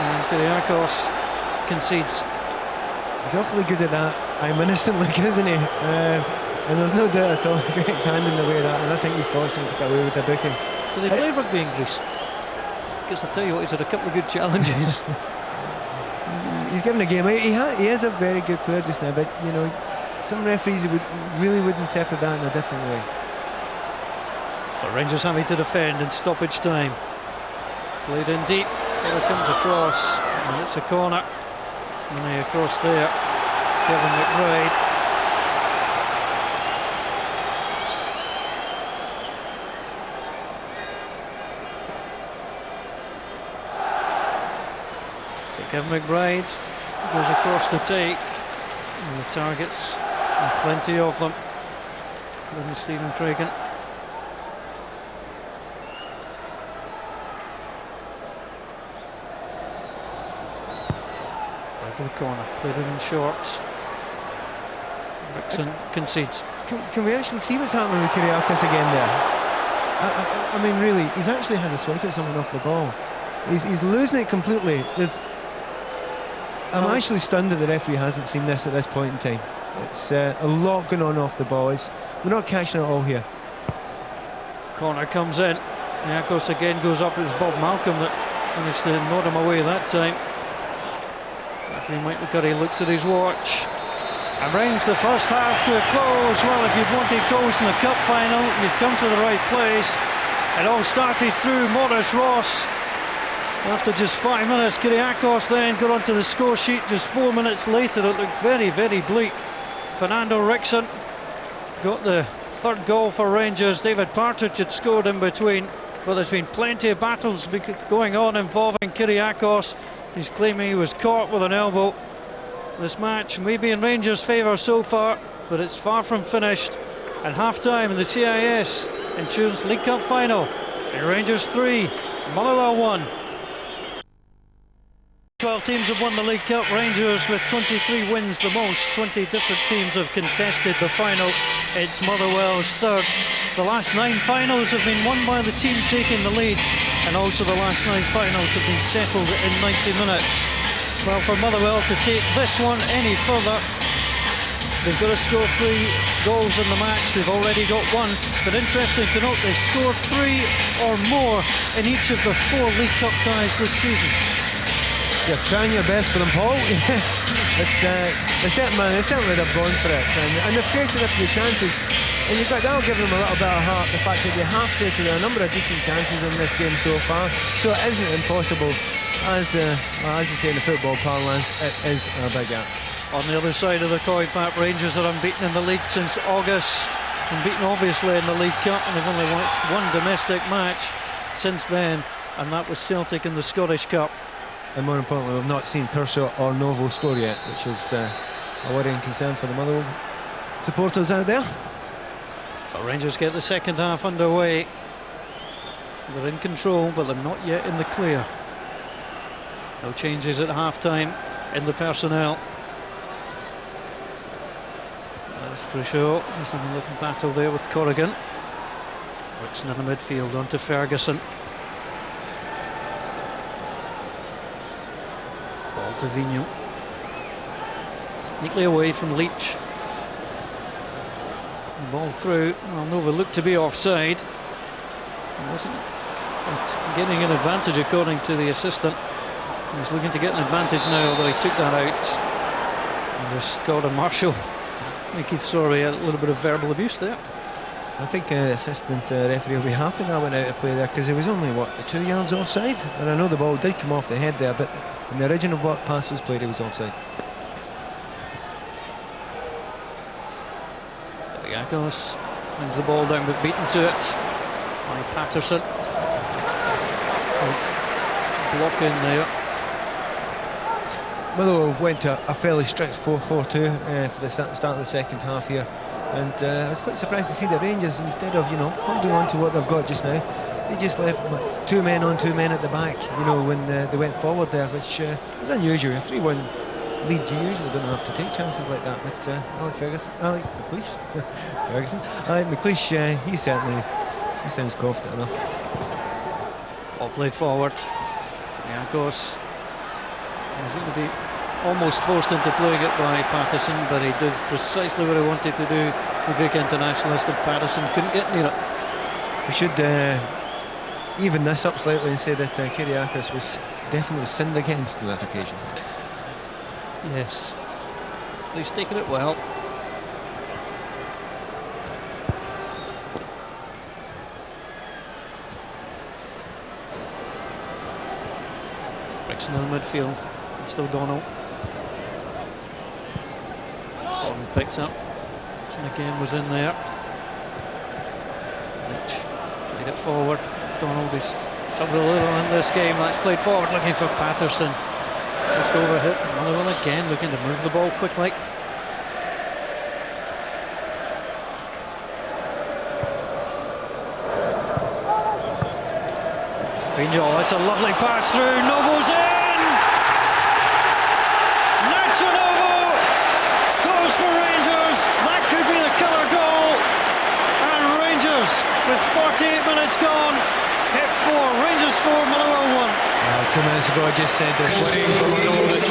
And Kyriakos concedes. He's awfully good at that I'm innocent look, isn't he? And there's no doubt at all he gets his hand in the way of that, and I think he's fortunate to get away with the booking. Do they play rugby in Greece? Because I'll tell you what, he's had a couple of good challenges. He's given a game. He is a very good player just now, but you know, some referees really would interpret that in a different way. But Rangers having to defend in stoppage time. Played in deep. Here it comes across. And it's a corner. Money across there. It's Kevin McBride. So Kevin McBride goes across the take. And the targets, and plenty of them. Little Stephen Craigan. Right to the corner, played it in short. Rickson concedes. Can we actually see what's happening with Kyriakos again there? I mean, really, he's actually had a swipe at someone off the ball. He's losing it completely. I'm actually stunned that the referee hasn't seen this at this point in time. It's a lot going on off the ball. We're not catching it all here. Corner comes in. Kyriakos again goes up. It was Bob Malcolm that Managed to nod him away that time. Referee Michael Curry looks at his watch and brings the first half to a close. Well, if you've wanted goals in the cup final, you've come to the right place. It all started through Morris Ross. After just 5 minutes, Kyriakos then got onto the score sheet. Just 4 minutes later, it looked very, very bleak. Fernando Rickson got the third goal for Rangers. David Partridge had scored in between, but there's been plenty of battles going on involving Kyriakos. He's claiming he was caught with an elbow. This match may be in Rangers' favour so far, but it's far from finished. And half-time in the CIS Insurance League Cup final. And Rangers 3, Motherwell 1. 12 teams have won the League Cup. Rangers with 23 wins, the most. 20 different teams have contested the final. It's Motherwell's third. The last 9 finals have been won by the team taking the lead, and also the last 9 finals have been settled in 90 minutes. Well, for Motherwell to take this one any further, they've got to score 3 goals in the match. They've already got 1, but interesting to note they've scored 3 or more in each of the 4 League Cup ties this season. You're trying your best for them, Paul. Yes, but they certainly have gone for it, and they've created a few chances. And that'll give them a little bit of heart, the fact that they have created a number of decent chances in this game so far. So it isn't impossible, as you say in the football parlance, it is a big ask. On the other side of the coin, Pat, Rangers are unbeaten in the league since August. Unbeaten obviously in the League Cup, and they've only won 1 domestic match since then, and that was Celtic in the Scottish Cup. And more importantly, we've not seen Purcell or Novo score yet, which is a worrying concern for the Motherwell supporters out there. So Rangers get the second half underway. They're in control, but they're not yet in the clear. No changes at half-time in the personnel. There's Purcell, just having a little battle there with Corrigan. Rickson in the midfield, onto Ferguson. To Vigneault, neatly away from Leach. The ball through. Well, Nova looked to be offside. He wasn't getting an advantage according to the assistant. He's looking to get an advantage now, although he took that out. And just got a Marshall. I think he's sorry, a little bit of verbal abuse there. I think the assistant referee will be happy that went out of play there, because he was only, what, 2 yards offside? And I know the ball did come off the head there, but in the original pass was played, he was offside. Kyriakos brings the ball down, but beaten to it by Patterson. Block in there. Motherwell went to a fairly strict 4-4-2 for the start of the second half here. And I was quite surprised to see the Rangers, instead of, holding on to what they've got just now, they just left 2 men on 2 men at the back, when they went forward there, which is unusual. A 3-1 lead, you usually don't have to take chances like that, but Alec McLeish, he sounds confident enough. Ball played forward. Kyriakos was going to be almost forced into playing it by Patterson, but he did precisely what he wanted to do. The Greek internationalist, and Patterson couldn't get near it. We should even this up slightly and say that Kyriakos was definitely sinned against on that occasion. Yes, he's taken it well. Rickson in the midfield, it's still Donald. Gordon picks up. Rickson again was in there. Leach played it forward. Donald is struggled a little in this game. That's played forward, looking for Patterson. Just overhit. Motherwell again looking to move the ball quickly. Vigneault, it's a lovely pass through. Novo's in! Nacho Novo scores for Rangers. That could be the killer goal. And Rangers, with 48 minutes gone, hit 4. Rangers 4, Motherwell 1. 2 minutes ago I just said they're playing for Motherwell that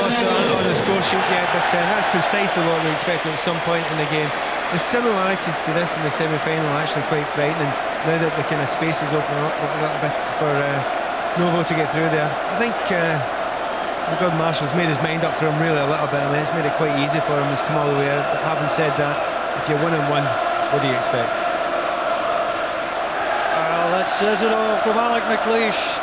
Motherwell on the score sheet yet, but that's precisely what we expected at some point in the game. The similarities to this in the semi-final are actually quite frightening, now that the kind of space is opening up a little bit for Novo to get through there. I think God Marshall's made his mind up for him really a little bit. I mean, it's made it quite easy for him. He's come all the way out. But having said that, if you're 1-1, what do you expect? Well, that says it all from Alec McLeish.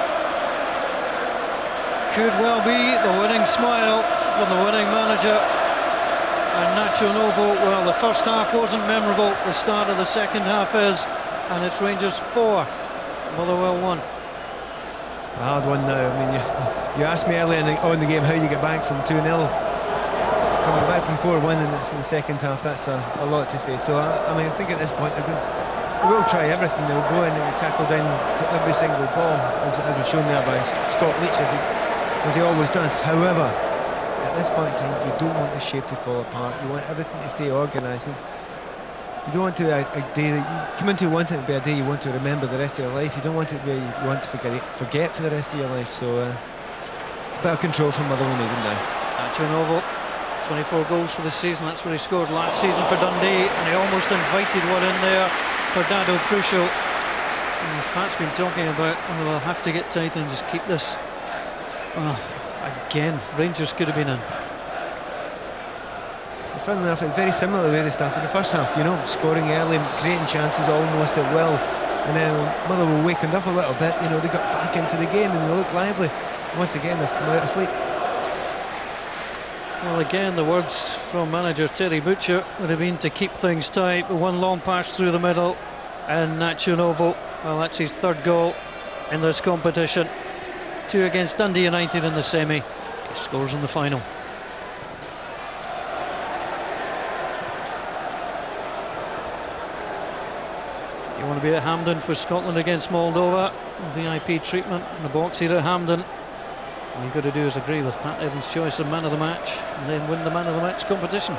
Could well be the winning smile from the winning manager. And Nacho Novo, well, the first half wasn't memorable. The start of the second half is. And it's Rangers 4, Motherwell 1. A hard one now. I mean, you asked me earlier on the game how you get back from 2-0. Coming back from 4-1 and it's in the second half, that's a lot to say. So, I mean, I think at this point they will try everything. They'll go in and tackle down to every single ball, as was shown there by Scott Leach, as he always does. However, at this point in time, you don't want the shape to fall apart. You want everything to stay organised. You don't want to a day that you come into wanting it to be a day you want to remember the rest of your life. You don't want it to be you want to forget for the rest of your life. So a bit of control from Motherwell even now. Nacho Novo, 24 goals for the season. That's what he scored last season for Dundee, and he almost invited one in there for Dado Crucial. And as Pat's been talking about, we'll have to get tight and just keep this. Again, Rangers could have been in. Funnily enough, it's very similar to the way they started the first half, you know, scoring early, creating chances almost at will, and then Motherwell wakened up a little bit, you know, they got back into the game and they looked lively. Once again, they've come out of sleep. Well, again, the words from manager Terry Butcher would have been to keep things tight. One long pass through the middle, and Nacho Novo, well, that's his third goal in this competition. 2 against Dundee United in the semi. He scores in the final. You want to be at Hampden for Scotland against Moldova. VIP treatment in the box here at Hampden. All you've got to do is agree with Pat Evans' choice of man of the match and then win the man of the match competition.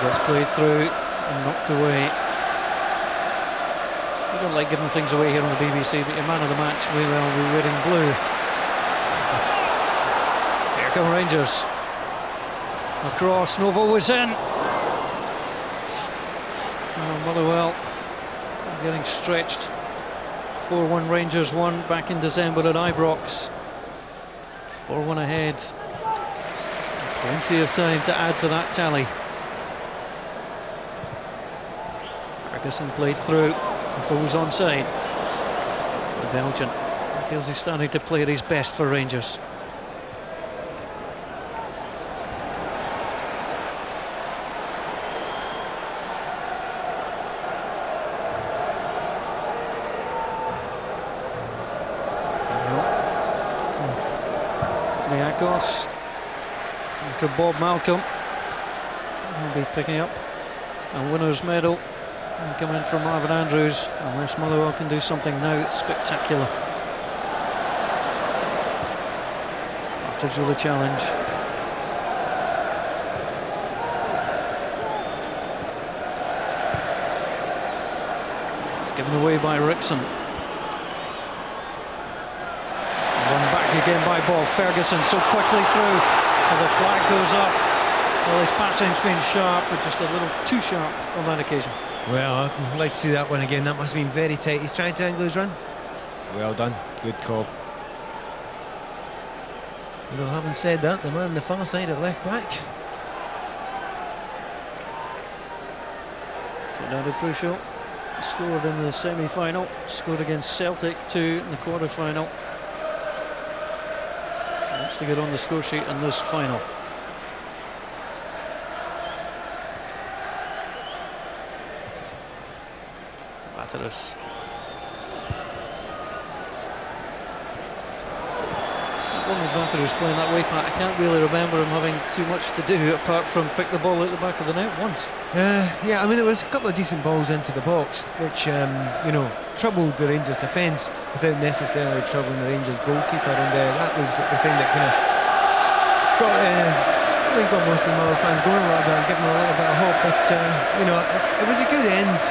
Gets played through and knocked away. We don't like giving things away here on the BBC, but your man of the match may well be wearing blue. Here come Rangers. Across, Novo was in. Motherwell getting stretched. 4-1 Rangers won back in December at Ibrox. 4-1 ahead. Plenty of time to add to that tally. Ferguson played through. Falls onside. The Belgian feels he's starting to play at his best for Rangers. Liakos to Bob Malcolm. He'll be picking up a winner's medal. And come in from Marvin Andrews, unless Motherwell can do something now spectacular. Partridge with a challenge. It's given away by Rickson. Run back again by Bob Ferguson, so quickly through. And the flag goes up. Well, his passing's been sharp, but just a little too sharp on that occasion. Well, I'd like to see that one again. That must have been very tight. He's trying to angle his run. Well done. Good call. Although, having said that, the man on the far side at left back. Fernando Crucial scored in the semi-final, scored against Celtic 2 in the quarter-final. Wants to get on the score sheet in this final. Bateras. One with Bateras playing that way, Pat. I can't really remember him having too much to do apart from pick the ball out the back of the net once. Yeah, I mean, there was a couple of decent balls into the box, which you know, troubled the Rangers' defence without necessarily troubling the Rangers' goalkeeper, and that was the thing that kind of got most of the Motherwell fans going a little bit, giving them a little bit of hope. But you know, it was a good end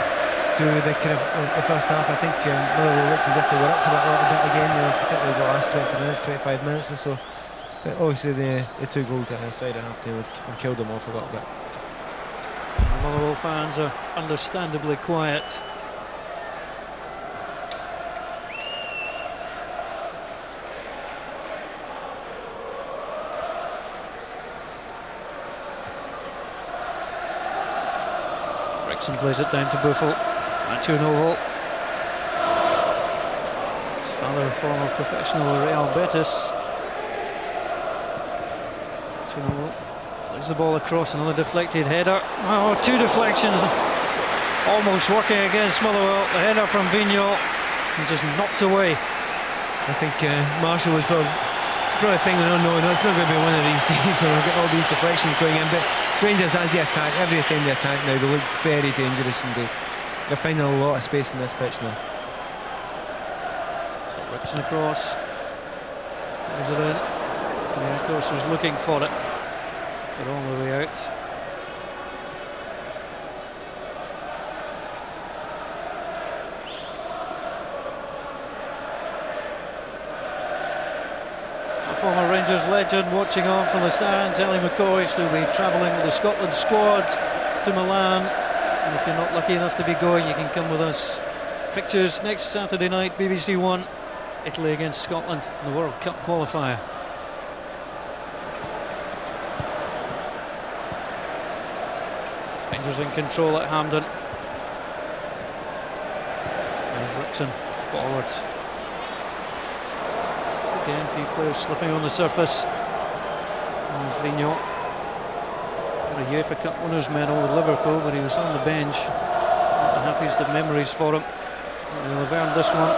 to the kind of the first half. I think Motherwell looked as if they were up for it a little bit again, you know, particularly the last 20 minutes, 25 minutes or so. But obviously the 2 goals that inside at half time have killed them off a little bit. The Motherwell fans are understandably quiet. Wrexham plays it down to Buffel. And 2-0 Hall. His father, a former professional at Real Betis. 2-0. Plays the ball across, another deflected header. Oh, 2 deflections. Almost working against Motherwell. The header from Vigneault and just knocked away. I think Marshall was probably thinking, oh no, it's not going to be one of these days when we've got all these deflections going in. But Rangers, as they attack, every time they attack now, they look very dangerous indeed. They're finding a lot of space in this pitch now. So Rickson across. Goes it in. And of course was looking for it. But all the way out. A former Rangers legend watching on from the stands, Ellie McCoy, who will be travelling with the Scotland squad to Milan. And if you're not lucky enough to be going, you can come with us. Pictures next Saturday night, BBC One, Italy against Scotland in the World Cup qualifier. Rangers in control at Hampden. There's Wrexham forwards. Again, a few players slipping on the surface. There's Vigneault. Got a UEFA Cup winners medal with Liverpool, but he was on the bench. Not the happiest of memories for him. They'll have earned this one.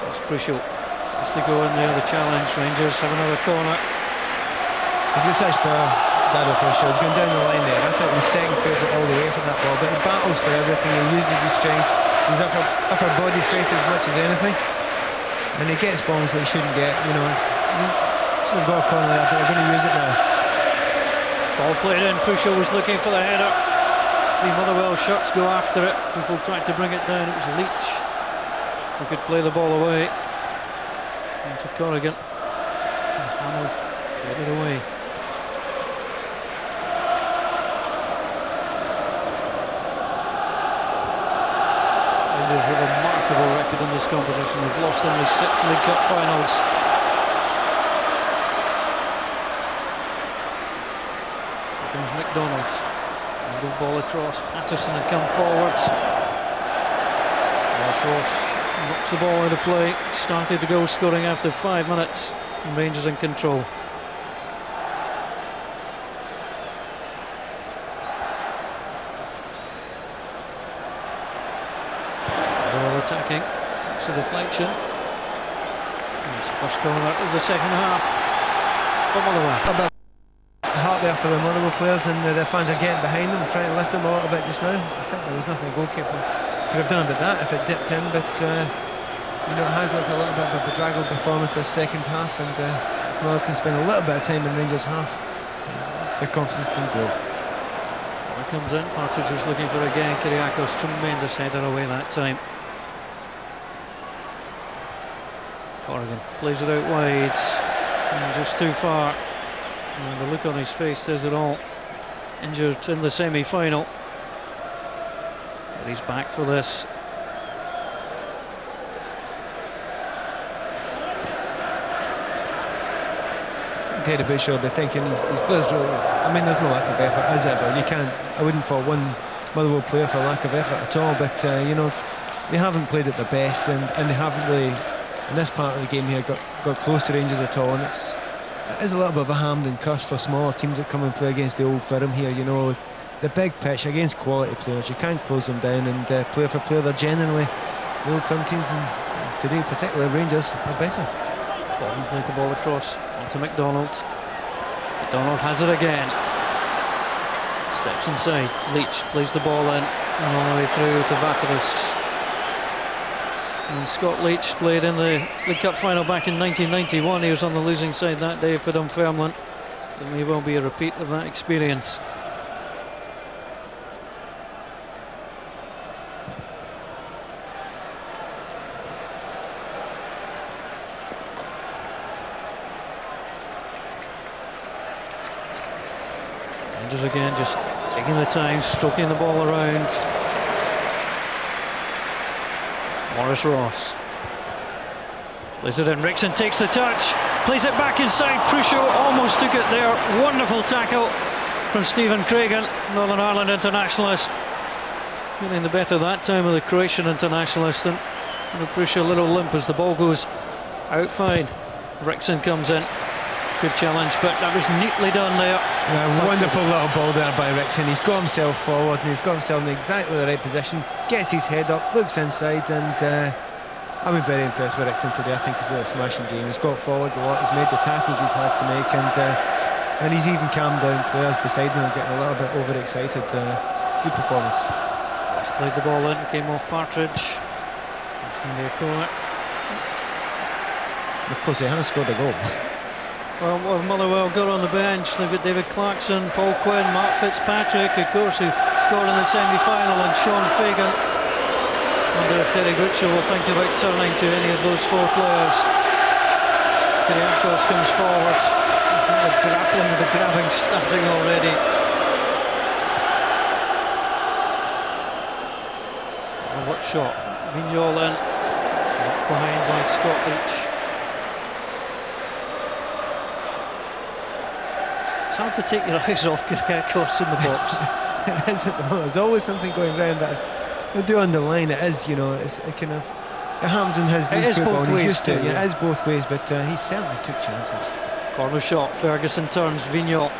It's crucial. Has to go in there, the challenge. Rangers have another corner. He's got such power, Dado Pruscio. He's going down the line there. I think he's second favourite all the way for that ball, but he battles for everything. He uses his strength, his upper body strength as much as anything. And he gets balls that he shouldn't get, you know. He's got a corner there, but they're going to use it now. Ball played in, Pruscio was looking for the header. The Motherwell shots go after it. People tried to bring it down, it was Leach who could play the ball away. Into Corrigan. And Hamill played it away. Rangers have a remarkable record in this competition. They've lost only 6 League Cup finals. Here comes McDonald. Middle ball across. Patterson had come forwards. Walsh knocks the ball out of play. Started the goal scoring after 5 minutes. And Rangers in control. Attacking, it's a deflection. It's the first corner of the second half for Motherwell. A heart there for the Motherwell players, and their fans are getting behind them, trying to lift them a little bit just now. I think there was nothing the goalkeeper could have done about that if it dipped in, but you know, it has looked a little bit of a bedraggled performance this second half, and if Motherwell can spend a little bit of time in Rangers half, their confidence can grow. Here comes in, Partridge was looking for again. Kyriakos, tremendous header away that time. Corrigan plays it out wide, and just too far. And the look on his face says it all. Injured in the semi-final, but he's back for this. Dead a bit sure they're thinking he's players really. I mean, there's no lack of effort as ever. You can't. I wouldn't fault one Motherwell player for lack of effort at all. But you know, they haven't played at their best, and they haven't really, in this part of the game here, got close to Rangers at all. And it is a little bit of a Hampden curse for smaller teams that come and play against the Old Firm here. You know, the big pitch against quality players, you can't close them down. And player for player, they're generally the Old Firm teams, and today particularly Rangers are better. Fulham played the ball across onto McDonald. McDonald has it again. Steps inside. Leach plays the ball in and all the way through to Vateris. And Scott Leach played in the League Cup final back in 1991. He was on the losing side that day for Dunfermline. There may well be a repeat of that experience. Rangers again just taking the time, stroking the ball around. Morris Ross plays it in. Rickson takes the touch, plays it back inside. Prusho almost took it there. Wonderful tackle from Stephen Craigan, Northern Ireland internationalist. Getting the better that time of the Croatian internationalist. And Prusho a little limp as the ball goes out fine. Rickson comes in. Good challenge, but that was neatly done there. Yeah, wonderful little ball there by Rickson. He's got himself forward and he's got himself in exactly the right position. Gets his head up, looks inside, and I've been very impressed with Rickson today. I think he's had a smashing game. He's got forward a lot. He's made the tackles he's had to make, and he's even calmed down players beside him, getting a little bit overexcited. Good performance. He's played the ball in, came off Partridge. It's going to be a corner. Of course, they haven't scored a goal. Well, Motherwell got on the bench. They've got David Clarkson, Paul Quinn, Mark Fitzpatrick, of course, who scored in the semi-final, and Sean Fagan. I wonder if Terry Butcher will think about turning to any of those four players. Kyriakos comes forward. The grappling with the grabbing starting already. Oh, what shot? Vignol in. Behind by Scott Leach. It's hard to take your eyes off Kyriakos in the box. It is at the moment. There's always something going round, but I do underline it is, you know, it's a kind of, it happens in his It is both ways too, yeah. It is both ways, but he certainly took chances. Corner shot, Ferguson turns, Vignol.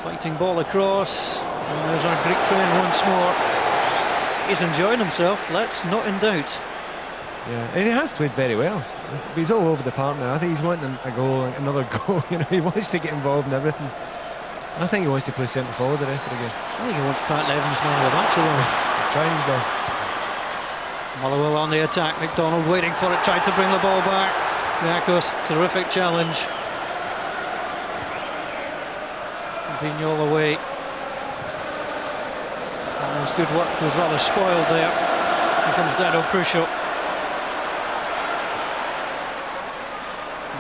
Fighting ball across, and there's our Greek friend once more. He's enjoying himself, let's not in doubt. Yeah, and he has played very well. He's all over the park now. I think he's wanting a goal, another goal. You know, he wants to get involved in everything. I think he wants to play centre forward the rest of the game. I think he wants Pat Levin's man of the match. He's trying his best. Motherwell on the attack, McDonald waiting for it, tried to bring the ball back. Kyriakos, terrific challenge. Vignol away. That was good work, was rather spoiled there. Here comes Dado Prusho.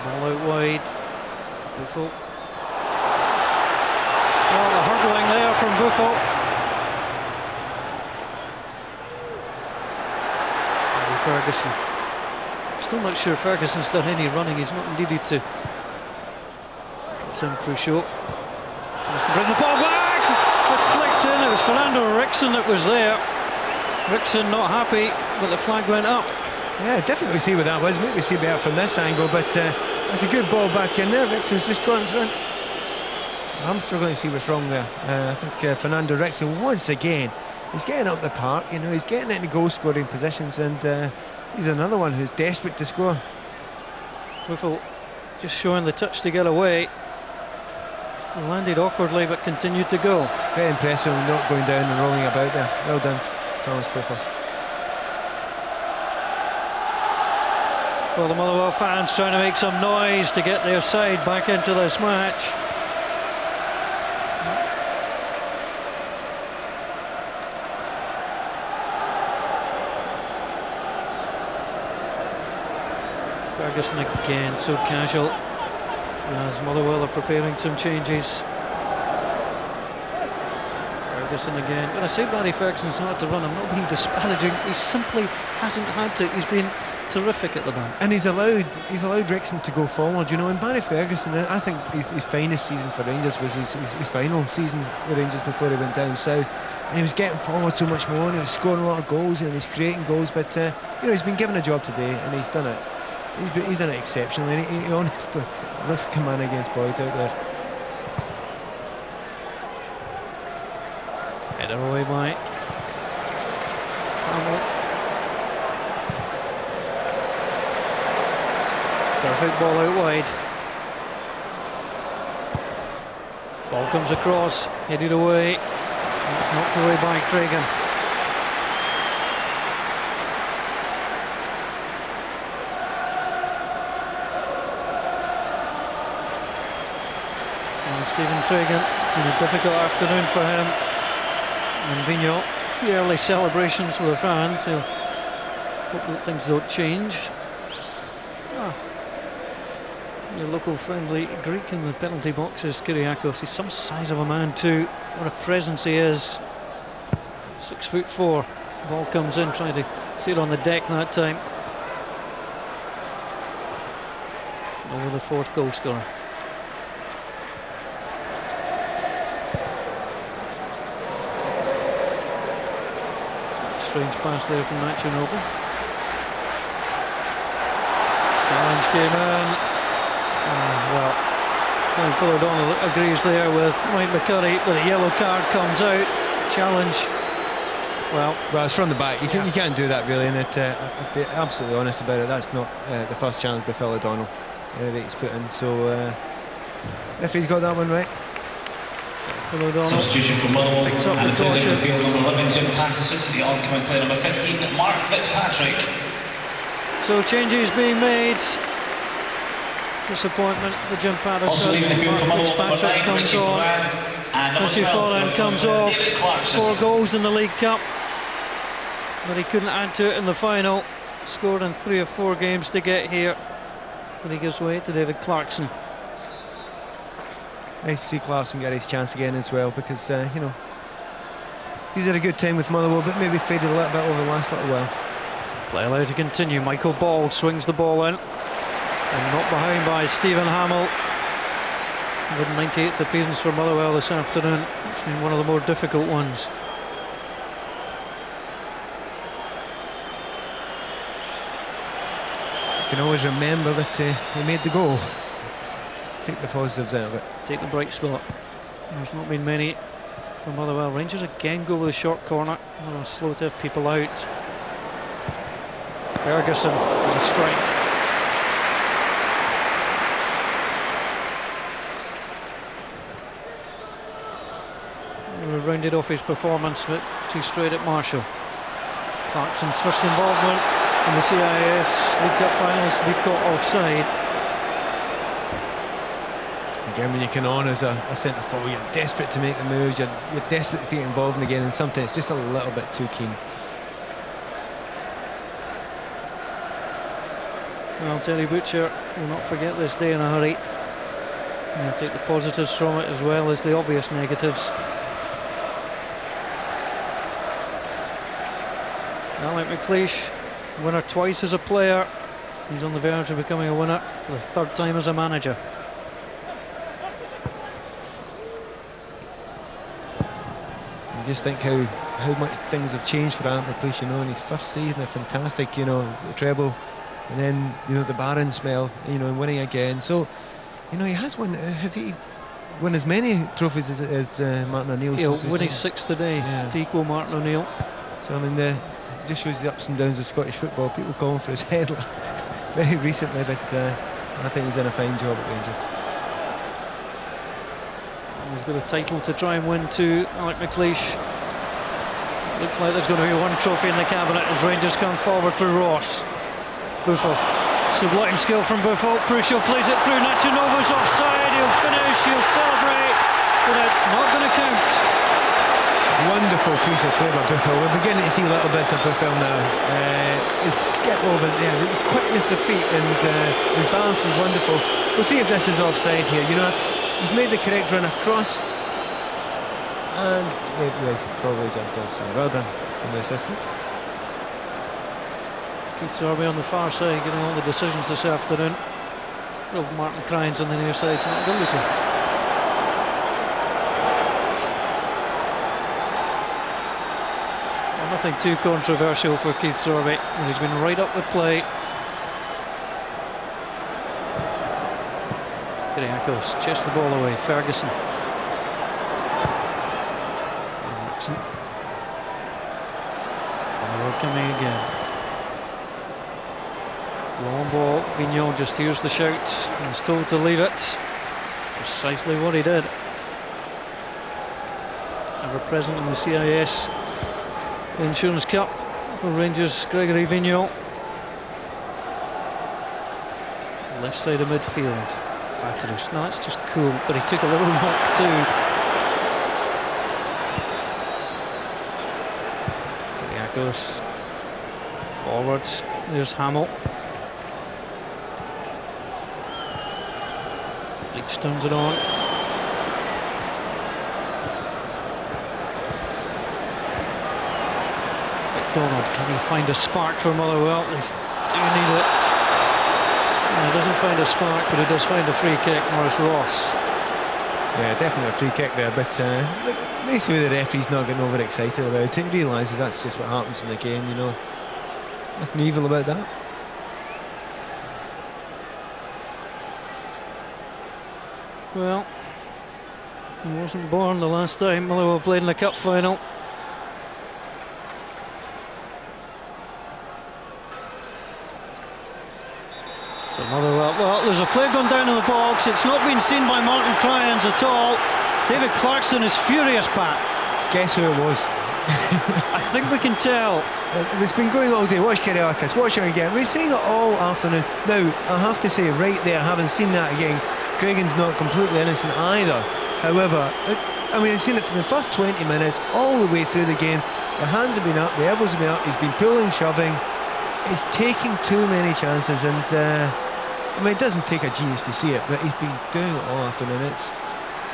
Ball out wide. Buffo. Oh, the hurdling there from Buffo. Ferguson. Still not sure Ferguson's done any running. He's not needed to. It's in Prusho. Wants to bring the ball back. It flicked in. It was Fernando Rickson that was there. Rickson not happy, but the flag went up. Yeah, definitely see what that was. Maybe see better from this angle, but that's a good ball back in there. Rickson's just got in front. I'm struggling to see what's wrong there. I think Fernando Rickson, once again, he's getting up the park, you know, he's getting into goal-scoring positions, and he's another one who's desperate to score. Buffo just showing the touch to get away. Landed awkwardly, but continued to go. Very impressive, not going down and rolling about there. Well done, Thomas Buffo. Well, the Motherwell fans trying to make some noise to get their side back into this match. Ferguson again, so casual, as Motherwell are preparing some changes. Ferguson again. When I say Barry Ferguson's hard to run, I'm not being disparaging. He simply hasn't had to. He's been terrific at the back. And he's allowed Rickson to go forward, you know. And Barry Ferguson, I think his finest season for Rangers was his final season with Rangers before he went down south. And he was getting forward so much more, and he was scoring a lot of goals, and he's creating goals. But you know, he's been given a job today, and he's done it. He's done it exceptionally. He honestly, let's come on against Boyd's out there. Header away by Hamill. Terrific ball out wide. Ball comes across, headed away. It's knocked away by Craigan. Stephen Craigan, it's been a difficult afternoon for him. And Vignol, a few early celebrations with the fans, so hope that things don't change. Your local friendly Greek in the penalty box is Kyriakos. He's some size of a man too. What a presence he is. 6'4". Ball comes in, trying to see it on the deck that time. Over the fourth goal scorer. Strange pass there from Noble. Challenge came in. Well, Phil O'Donnell agrees there with Mike McCurry that a yellow card comes out. Challenge. Well, it's from the back. You can't do that really, and I'll be absolutely honest about it. That's not the first challenge by Phil O'Donnell that he's put in. So, referee's got that one right. Phil O'Donnell substitution for Motherwell, picks up and the caution. Field number 11, Jim Patterson, the oncoming player number 15, Mark Fitzpatrick. So changes being made. Disappointment for Jim Patterson. Also leaving the field for Mark Motherwell, number Fitzpatrick 9, comes Richie on. Foran, and number Richie 12, Foran comes off. David Clarkson. 4 goals in the League Cup, but he couldn't add to it in the final. Scored in 3 or 4 games to get here, but he gives way to David Clarkson. Nice to see Clarkson get his chance again as well, because you know, he's had a good time with Motherwell, but maybe faded a little bit over the last little while. Play allowed to continue. Michael Ball swings the ball in, and knocked behind by Stephen Hamill. 198th appearance for Motherwell this afternoon. It's been one of the more difficult ones. You can always remember that he made the goal. Take the positives out of it. Take the bright spot. There's not been many for Motherwell. Rangers again go with a short corner. Oh, slow to have people out. Ferguson with a strike. Rounded off his performance, but too straight at Marshall. Clarkson's first involvement in the CIS League Cup finals to be caught offside. Again, when you can on as a centre forward, you're desperate to make the moves, you're desperate to get involved again, and sometimes just a little bit too keen. Well, Terry Butcher will not forget this day in a hurry. And he'll take the positives from it as well as the obvious negatives. Alec McLeish, winner twice as a player. He's on the verge of becoming a winner for the 3rd time as a manager. You just think how much things have changed for Alec McLeish, you know, in his first season, a fantastic, you know, the treble, and then, you know, the Baron smell, you know, and winning again. So, you know, he has won, has he won as many trophies as Martin O'Neill? He'll win his 6th today, to equal Martin O'Neill. So, I mean, it just shows the ups and downs of Scottish football. People calling for his head very recently, but I think he's done a fine job at Rangers. He's got a title to try and win too, Alec McLeish. Looks like there's going to be one trophy in the cabinet as Rangers come forward through Ross. Buffel, sublime skill from Buffel. Crucial plays it through. Nachanova's offside. He'll finish, he'll celebrate, but it's not going to count. Wonderful piece of play by Buffel. We're beginning to see little bits of Buffel now. His skip over there, his quickness of feet, and his balance was wonderful. We'll see if this is offside here. You know, he's made the correct run across, and it was probably just offside. Well done from the assistant. Keith Sorby on the far side getting all the decisions this afternoon. Well, Martin Crines on the near side, so not good looking. Nothing too controversial for Keith Sorby, and he's been right up with play. Kyriakos chests the ball away. Ferguson. Jackson. Forward coming again. Long ball. Vigneault just hears the shout and is told to leave it. It's precisely what he did. Ever present in the CIS Insurance Cup for Rangers, Gregory Vigneault. Left side of midfield. Fataris. No, it's just cool, but he took a little knock too. Kyriakos. Forwards. There's Hamill. Leach turns it on. McDonald, can he find a spark for Motherwell? They do need it. He doesn't find a spark, but he does find a free kick. Maurice Ross. Yeah, definitely a free kick there, but nice way the referee's not getting overexcited about it. He realises that's just what happens in the game, you know. Nothing evil about that. Well, he wasn't born the last time Motherwell played in the cup final. So Motherwell, well, there's a play gone down in the box. It's not been seen by Martin Cryans at all. David Clarkson is furious, Pat. Guess who it was? I think we can tell. It's been going all day. Watch Kyriakis, watch him again. We're seeing it all afternoon. Now, I have to say, right there, having seen that again, Craigan's not completely innocent either. However, I mean, I've seen it from the first 20 minutes all the way through the game. The hands have been up, the elbows have been up, he's been pulling, shoving. He's taking too many chances, and I mean, it doesn't take a genius to see it, but he's been doing it all afternoon.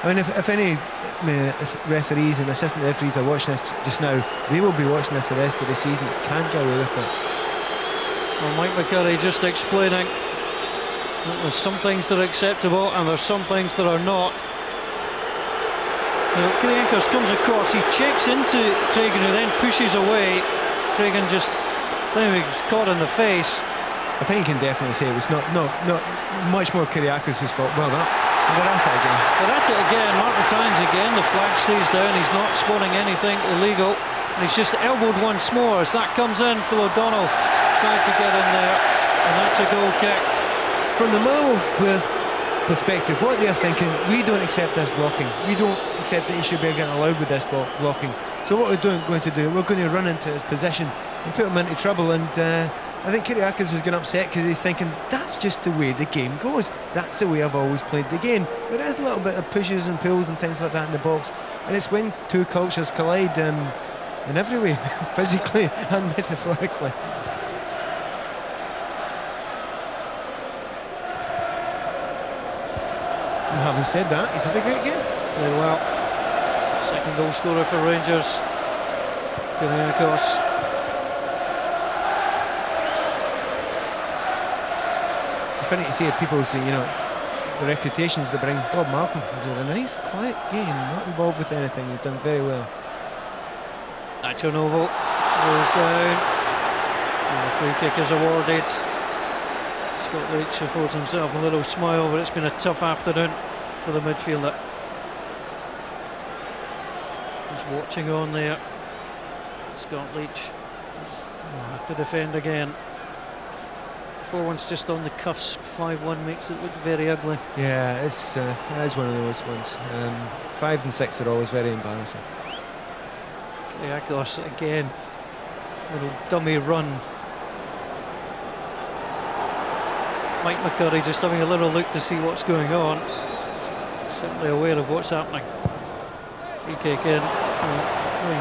I mean, if any referees and assistant referees are watching this just now, they will be watching this for the rest of the season. Can't get away with it. Well, Mike McCurry just explaining that there's some things that are acceptable and there's some things that are not. Kyriakis comes across, he checks into Craigan, who then pushes away. Craigan just, I think he's caught in the face. I think you can definitely say it was not much more Kyriakis' fault. Well, they're at it again. They're at it again. Martin Cryans again. The flag stays down. He's not spotting anything illegal. And he's just elbowed once more as that comes in. Phil O'Donnell trying to get in there. And that's a goal kick. From the Motherwell players' perspective, what they're thinking, we don't accept this blocking. We don't accept that he should be getting allowed with this blocking. So what we're going to do, we're going to run into his position and put him into trouble. And I think Kyriakis was getting upset because he's thinking, that's just the way the game goes. That's the way I've always played the game. There is a little bit of pushes and pulls and things like that in the box. And it's when two cultures collide in every way, physically and metaphorically. And having said that, he's had a great game. Played well. Second goal scorer for Rangers. Kyriakis. Funny to see people's, you know, the reputations they bring. Bob Malcolm has had a nice, quiet game, not involved with anything. He's done very well. Nacho Novo goes down, and the free kick is awarded. Scott Leach affords himself a little smile, but it's been a tough afternoon for the midfielder. He's watching on there. Scott Leach will have to defend again. 4-1's just on the cusp. 5-1 makes it look very ugly. Yeah, it's that is one of those ones. 5s and 6 are always very embarrassing. Kyriakis again, little dummy run. Mike McCurry just having a little look to see what's going on. Certainly aware of what's happening. Free kick in.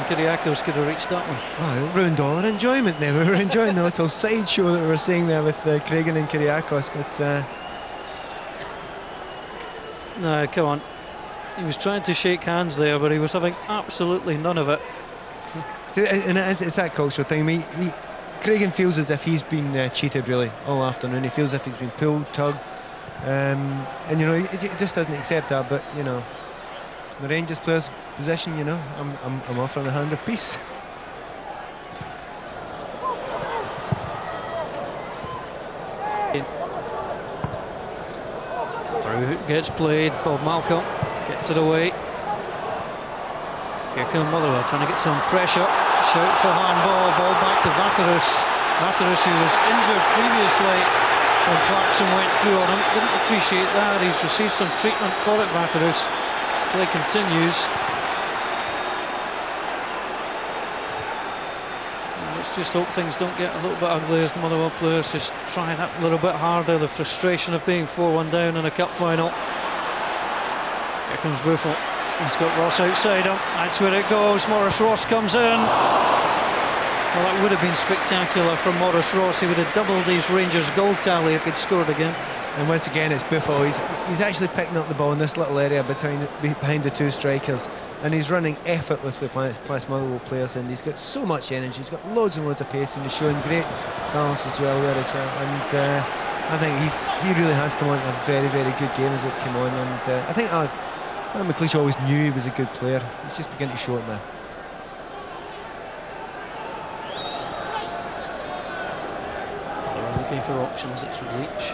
Kyriakis could have reached that one. Oh, it ruined all our enjoyment there. We were enjoying the little sideshow that we were seeing there with Craigan and Kyriakis, but no, come on. He was trying to shake hands there, but he was having absolutely none of it. And it's that cultural thing. I mean, Craigan feels as if he's been cheated really all afternoon. He feels as if he's been pulled, tugged, and you know, he just doesn't accept that. But you know, the Rangers players' position, you know, I'm offering a hand of peace. Through gets played. Bob Malcolm gets it away. Here come Motherwell trying to get some pressure. Shout for handball. Ball back to Vaterus. Vaterus, who was injured previously when Clarkson went through on him, didn't appreciate that. He's received some treatment for it. Vaterus. Play continues. Let's just hope things don't get a little bit ugly as the Motherwell players just try that a little bit harder. The frustration of being 4-1 down in a cup final. Here comes Buffel. He's got Ross outside him. That's where it goes. Maurice Ross comes in. Well, that would have been spectacular from Maurice Ross. He would have doubled his Rangers goal tally if he'd scored again. And once again, it's Buffalo. He's actually picking up the ball in this little area behind the two strikers, and he's running effortlessly past Motherwell players, and he's got so much energy. He's got loads and loads of pace, and he's showing great balance as well there as well. And I think he really has come on a very, very good game as it's come on. And I think McLeish always knew he was a good player. He's just beginning to show it now. They're looking for options. It's with Leach.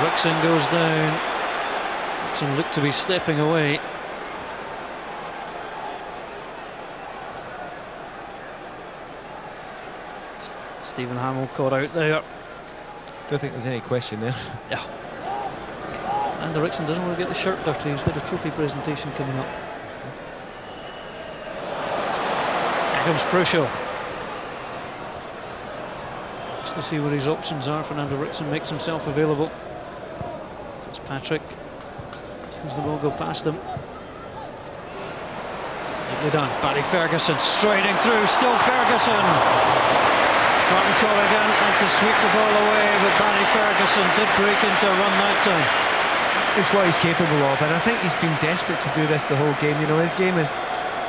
Rickson goes down. Rickson looked to be stepping away. Stephen Hamill caught out there. Don't think there's any question there. Yeah. And Rickson doesn't want to get the shirt dirty. He's got a trophy presentation coming up. Here comes Prusho. Just to see what his options are. Fernando Rickson makes himself available. Fitzpatrick sees the ball go past him. Neatly done. Barry Ferguson striding through. Still Ferguson. Martin Corrigan had to sweep the ball away, but Barry Ferguson did break into a run that time. It's what he's capable of, and I think he's been desperate to do this the whole game. You know, his game is,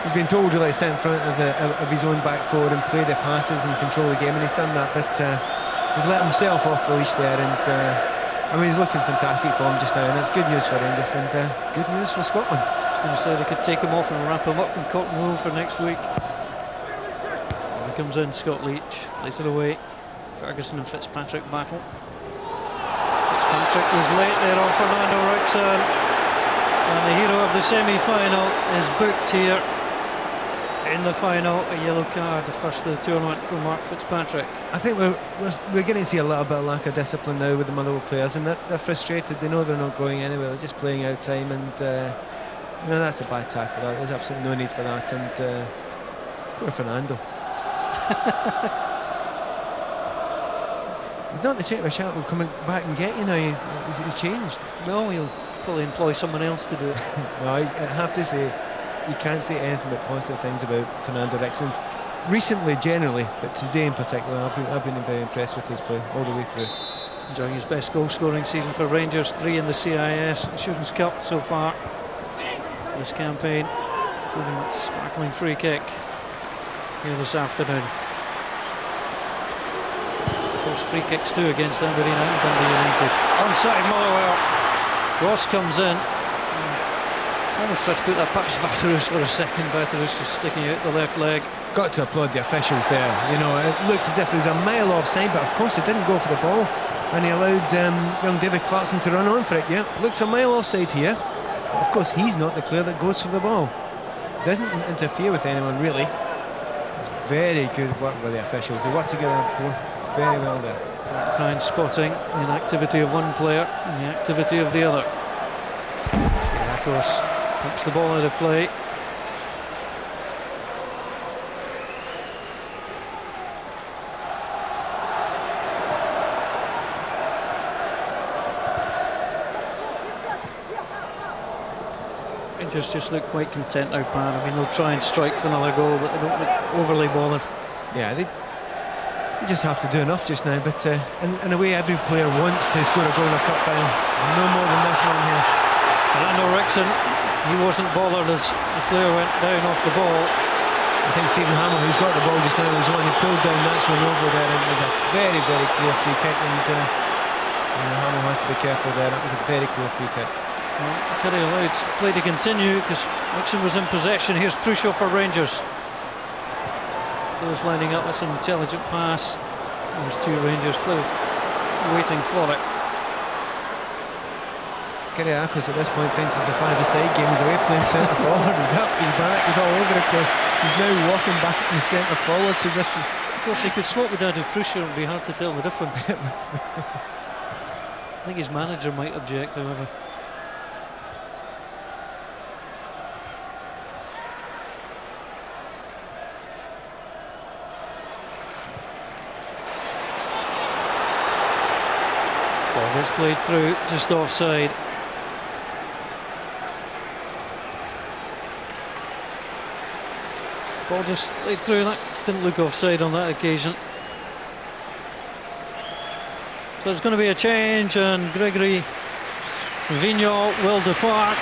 he's been told to like sit in front of his own back four and play the passes and control the game, and he's done that, but he's let himself off the leash there, and I mean, he's looking fantastic for him just now, and it's good news for Rangers, and good news for Scotland. I was going to say they could take him off and wrap him up in cotton wool for next week. Here comes in Scott Leach, plays it away. Ferguson and Fitzpatrick battle. Fitzpatrick was late there on Fernando Rickson, and the hero of the semi-final is booked here in the final. A yellow card, the first of the tournament for Mark Fitzpatrick. I think we're getting to see a little bit of lack of discipline now with the Motherwell players, and they're frustrated. They know they're not going anywhere. They're just playing out time, and you know, that's a bad tackle. There's absolutely no need for that. And poor Fernando. He's not the type of chap who'll come back and get you now. He's changed. No, he'll probably employ someone else to do it. No, I have to say, you can't say anything but positive things about Fernando Rickson. Recently, generally, but today in particular, I've been very impressed with his play all the way through. Enjoying his best goal-scoring season for Rangers, 3 in the CIS Children's Cup so far this campaign, including a sparkling free kick here this afternoon. Of course, free kicks too against Aberdeen and Dundee United. Onside Motherwell. Ross comes in. Almost tried to put that past Vaterus for a second. Vaterus just sticking out the left leg. Got to applaud the officials there. You know, it looked as if it was a mile offside, but of course he didn't go for the ball, and he allowed young David Clarkson to run on for it. Yeah, looks a mile offside here. But of course, he's not the player that goes for the ball. Doesn't interfere with anyone really. It's very good work by the officials. They work together both very well there. Kind spotting the inactivity of one player and the activity of the other. Yakos pumps the ball out of play. Rangers just look quite content now, Pan. I mean, they'll try and strike for another goal, but they don't look overly bothered. Yeah, they just have to do enough just now, but in a way every player wants to score a goal in a cup final. No more than this man here. Fernando Rickson, he wasn't bothered as the player went down off the ball. I think Stephen Hamill, who's got the ball just now, was the one who pulled down Nacho over there, and it was a very, very clear free kick, and Hamill has to be careful there. That was a very clear free kick. Well, Curry allowed play to continue because Rickson was in possession. Here's Prusho for Rangers. Those lining up, that's an intelligent pass. There's two Rangers clear, waiting for it. Kyriakos at this point thinks it's a five-a-side game. He's away playing centre forward. He's up, he's back, he's all over the place. He's now walking back in the centre forward position. Of course, he could swap with Dadu Prusho, it would be hard to tell the difference. I think his manager might object, however. Ball gets played through, just offside. Ball just played through, that didn't look offside on that occasion. So there's going to be a change, and Gregory Vigneault will depart.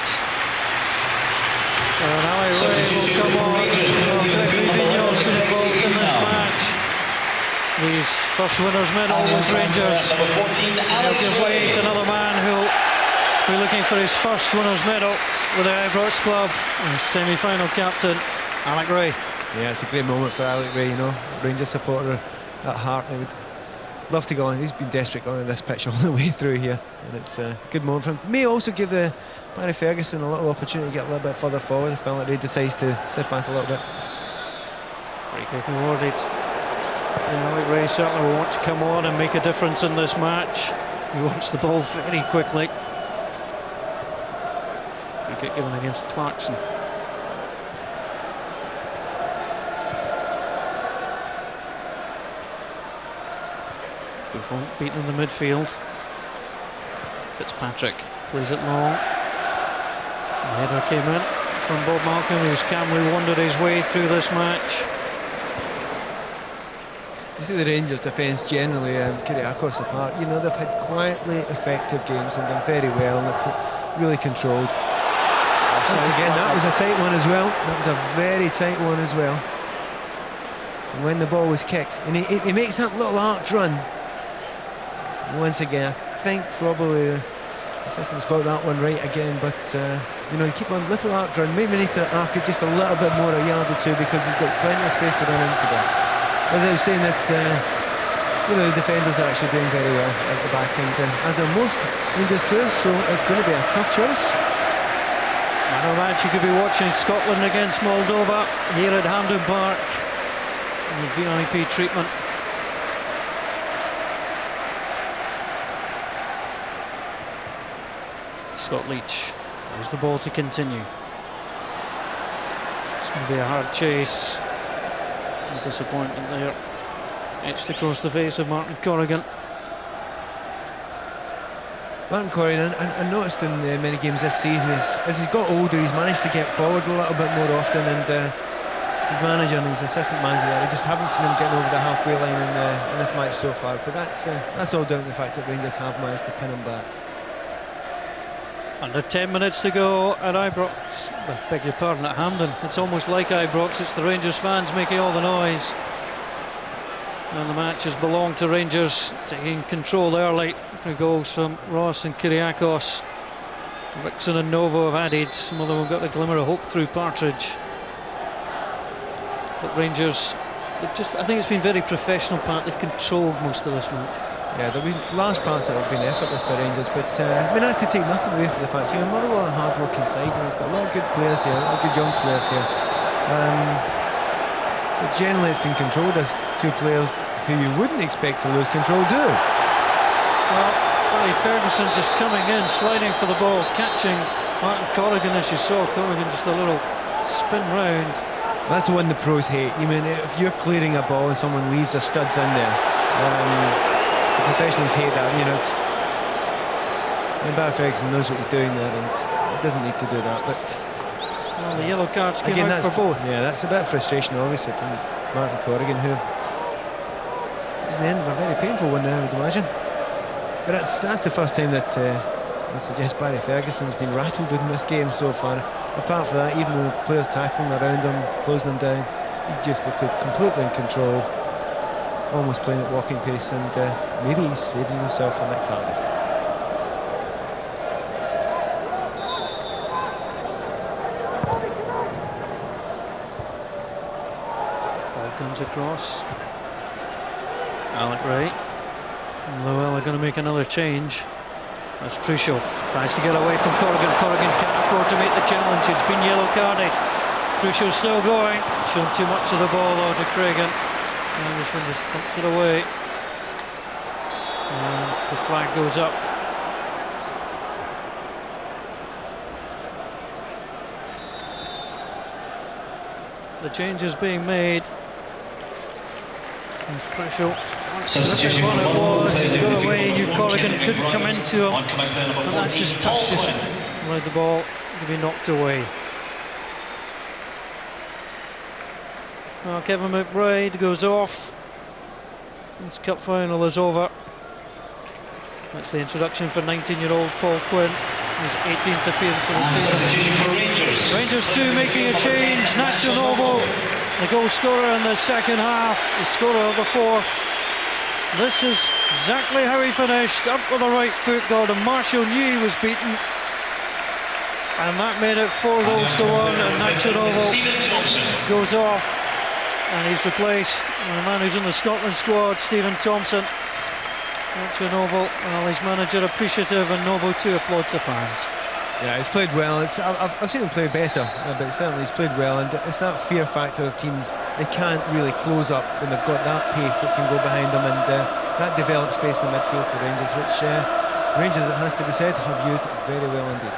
And Ali Ray will come on. Well, Gregory Vigneault's been involved in this match. His first winner's medal with Rangers. He'll give way to another man who'll be looking for his first winner's medal with the Ibrox club. And semi-final captain, Alec Ray. Yeah, it's a great moment for Alec Ray, you know, Rangers supporter at heart. He would love to go on. He's been desperate going on this pitch all the way through here, and it's a good moment for him. May also give Barry Ferguson a little opportunity to get a little bit further forward if Alec Ray decides to sit back a little bit. Free kick awarded. Yeah, Alec Ray certainly will want to come on and make a difference in this match. He wants the ball very quickly. Free kick given against Clarkson. Buffon beaten in the midfield. Fitzpatrick plays it long. The header came in from Bob Malcolm, who's calmly wandered his way through this match. You see the Rangers defence generally, Kyriakos apart, you know, they've had quietly effective games and done very well, and they've really controlled. Once again, that was a tight one as well. That was a very tight one as well. From when the ball was kicked, and he makes that little arch run. Once again, I think probably the system's got that one right again, but you know, you keep on little arc run. Maybe he needs to arc it just a little bit more, a yard or two, because he's got plenty of space to run into that. As I was saying, that you know, the defenders are actually doing very well at the back end, as are most Rangers players, so it's going to be a tough choice. Man of the match, you could be watching Scotland against Moldova here at Hampden Park in the VIP treatment. Scott Leach, there's the ball to continue. It's going to be a hard chase. A disappointment there, etched across the face of Martin Corrigan. Martin Corrigan, I noticed in many games this season, as he's got older, he's managed to get forward a little bit more often, and his manager and his assistant manager there, I just haven't seen him getting over the halfway line in this match so far. But that's all down to the fact that Rangers have managed to pin him back. Under 10 minutes to go at Ibrox. Beg your pardon, at Hampden. It's almost like Ibrox, it's the Rangers fans making all the noise. And the match has belonged to Rangers, taking control early. Goals from Ross and Kyriakos. Rickson and Novo have added. Some of them have got a glimmer of hope through Partridge. But Rangers, I think it's been very professional, Pat. They've controlled most of this match. Yeah, there'll be large parts that have been effortless by Rangers, but I mean, that's to take nothing away from the fact here. Motherwell are a hard-working side, and they've got a lot of good players here, a lot of good young players here. But generally, it's been controlled as two players who you wouldn't expect to lose control do. Well, Barry Ferguson just coming in, sliding for the ball, catching Martin Corrigan, as you saw. Corrigan just a little spin round. That's the one the pros hate. I mean, if you're clearing a ball and someone leaves their studs in there, the professionals hate that. You know, Barry Ferguson knows what he's doing there, and he doesn't need to do that. But well, the yellow cards came again, out for both. Yeah, that's a bit of frustration, obviously, from Martin Corrigan, who was in the end of a very painful one there, I would imagine. But that's the first time that I suggest Barry Ferguson's been rattled in this game so far. Apart from that, even though players tackling around him, closing him down, he just looked completely in control, almost playing at walking pace, and maybe he's saving himself for next Saturday. Ball comes across. Alec Ray and Llewellyn are going to make another change. As Crucial tries to get away from Corrigan. Corrigan can't afford to make the challenge. It's been yellow carded. Crucial still going. Shown too much of the ball though to Cragen. And this one just pumps it away. And the flag goes up. The change is being made. As Crucial. Substitution What it was, it got away, New Corrigan couldn't come into him, but that just touched it, allowed the ball to be knocked away. Well, Kevin McBride goes off, this cup final is over. That's the introduction for 19-year-old Paul Quinn, his 18th appearance of the season. Substitution for Rangers. Rangers 2 making a change. Nacho Novo, the goal scorer in the second half, the scorer of the fourth. This is exactly how he finished, up with the right foot. Gordon Marshall knew he was beaten, and that made it 4 goals to 1, and Nacho Novo goes off, and he's replaced by the man who's in the Scotland squad, Stephen Thompson. Nacho Novo, well, his manager appreciative, and Novo too applauds the fans. Yeah, he's played well. I've seen him play better, but certainly he's played well, and it's that fear factor of teams. They can't really close up when they've got that pace that can go behind them, and that develops space in the midfield for Rangers, which Rangers, it has to be said, have used very well indeed.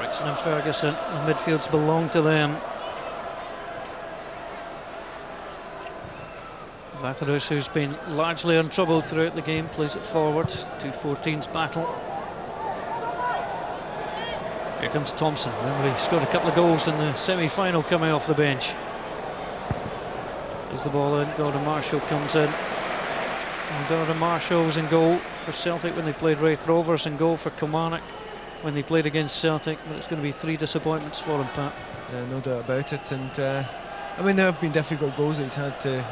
Rickson and Ferguson, the midfields belong to them. Vaterus, who's been largely untroubled throughout the game, plays it forward. 2-14's battle. Here comes Thompson. Remember, he scored a couple of goals in the semi-final coming off the bench. There's the ball in. Gordon Marshall comes in. And Gordon Marshall was in goal for Celtic when they played Raith Rovers, in goal for Kilmarnock when they played against Celtic. But it's going to be 3 disappointments for him, Pat. Yeah, no doubt about it. And I mean, there have been difficult goals that he's had to.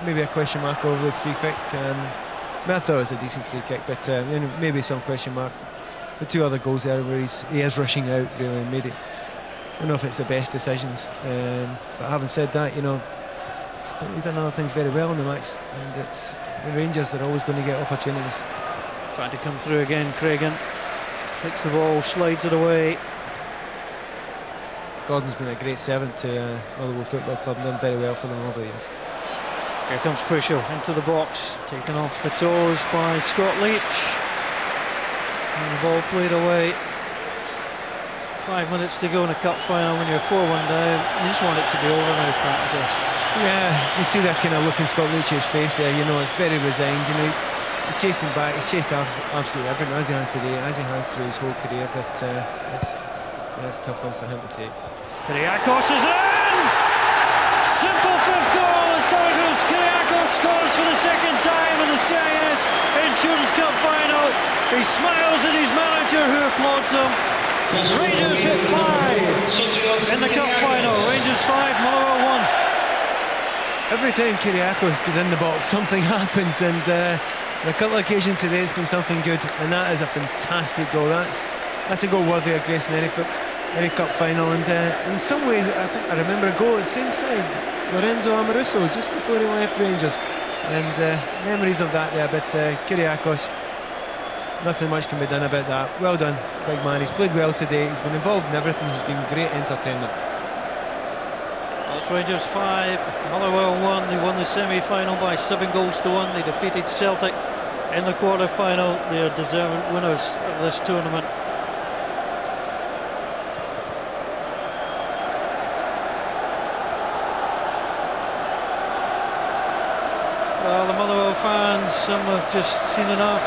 Maybe a question mark over the free kick. I thought it was a decent free kick, but you know, maybe some question mark. The 2 other goals there where he is rushing out, really, and made it. I don't know if it's the best decisions, but having said that, you know, he's done other things very well in the match, and it's the Rangers, they're always going to get opportunities. Trying to come through again, Craigan picks the ball, slides it away. Gordon's been a great servant to Motherwell Football Club and done very well for them over the years. Here comes Prusho into the box, taken off the toes by Scott Leach. And the ball played away. 5 minutes to go in a cup final. When you're 4-1 down, you just want it to be over now, Pat, I guess. Yeah, you see that kind of look in Scott Leach's face there. You know, it's very resigned. You know, he's chasing back. He's chased absolutely everything, as he has today, as he has through his whole career. But it's a tough one for him to take. Kyriakos is in! Simple 5th goal, and so it goes. Kyriakos scores for the 2nd time in the CIS Insurance Cup final. He smiles at his manager, who applauds him. Rangers hit 5 in the cup final. Rangers 5, Motherwell 1. Every time Kyriakos gets in the box, something happens, and on a couple of occasions today it's been something good, and that is a fantastic goal. That's a goal worthy of grace in any cup final, and in some ways I remember a goal at the same side, Lorenzo Amoruso, just before he left Rangers, and memories of that there. But Kyriakos, nothing much can be done about that. Well done, big man. He's played well today. He's been involved in everything. He's been great entertainment. Well, it's Rangers 5, Motherwell 1. They won the semi-final by 7 goals to 1. They defeated Celtic in the quarter-final. They are deserving winners of this tournament. Well, the Motherwell fans, some have just seen enough.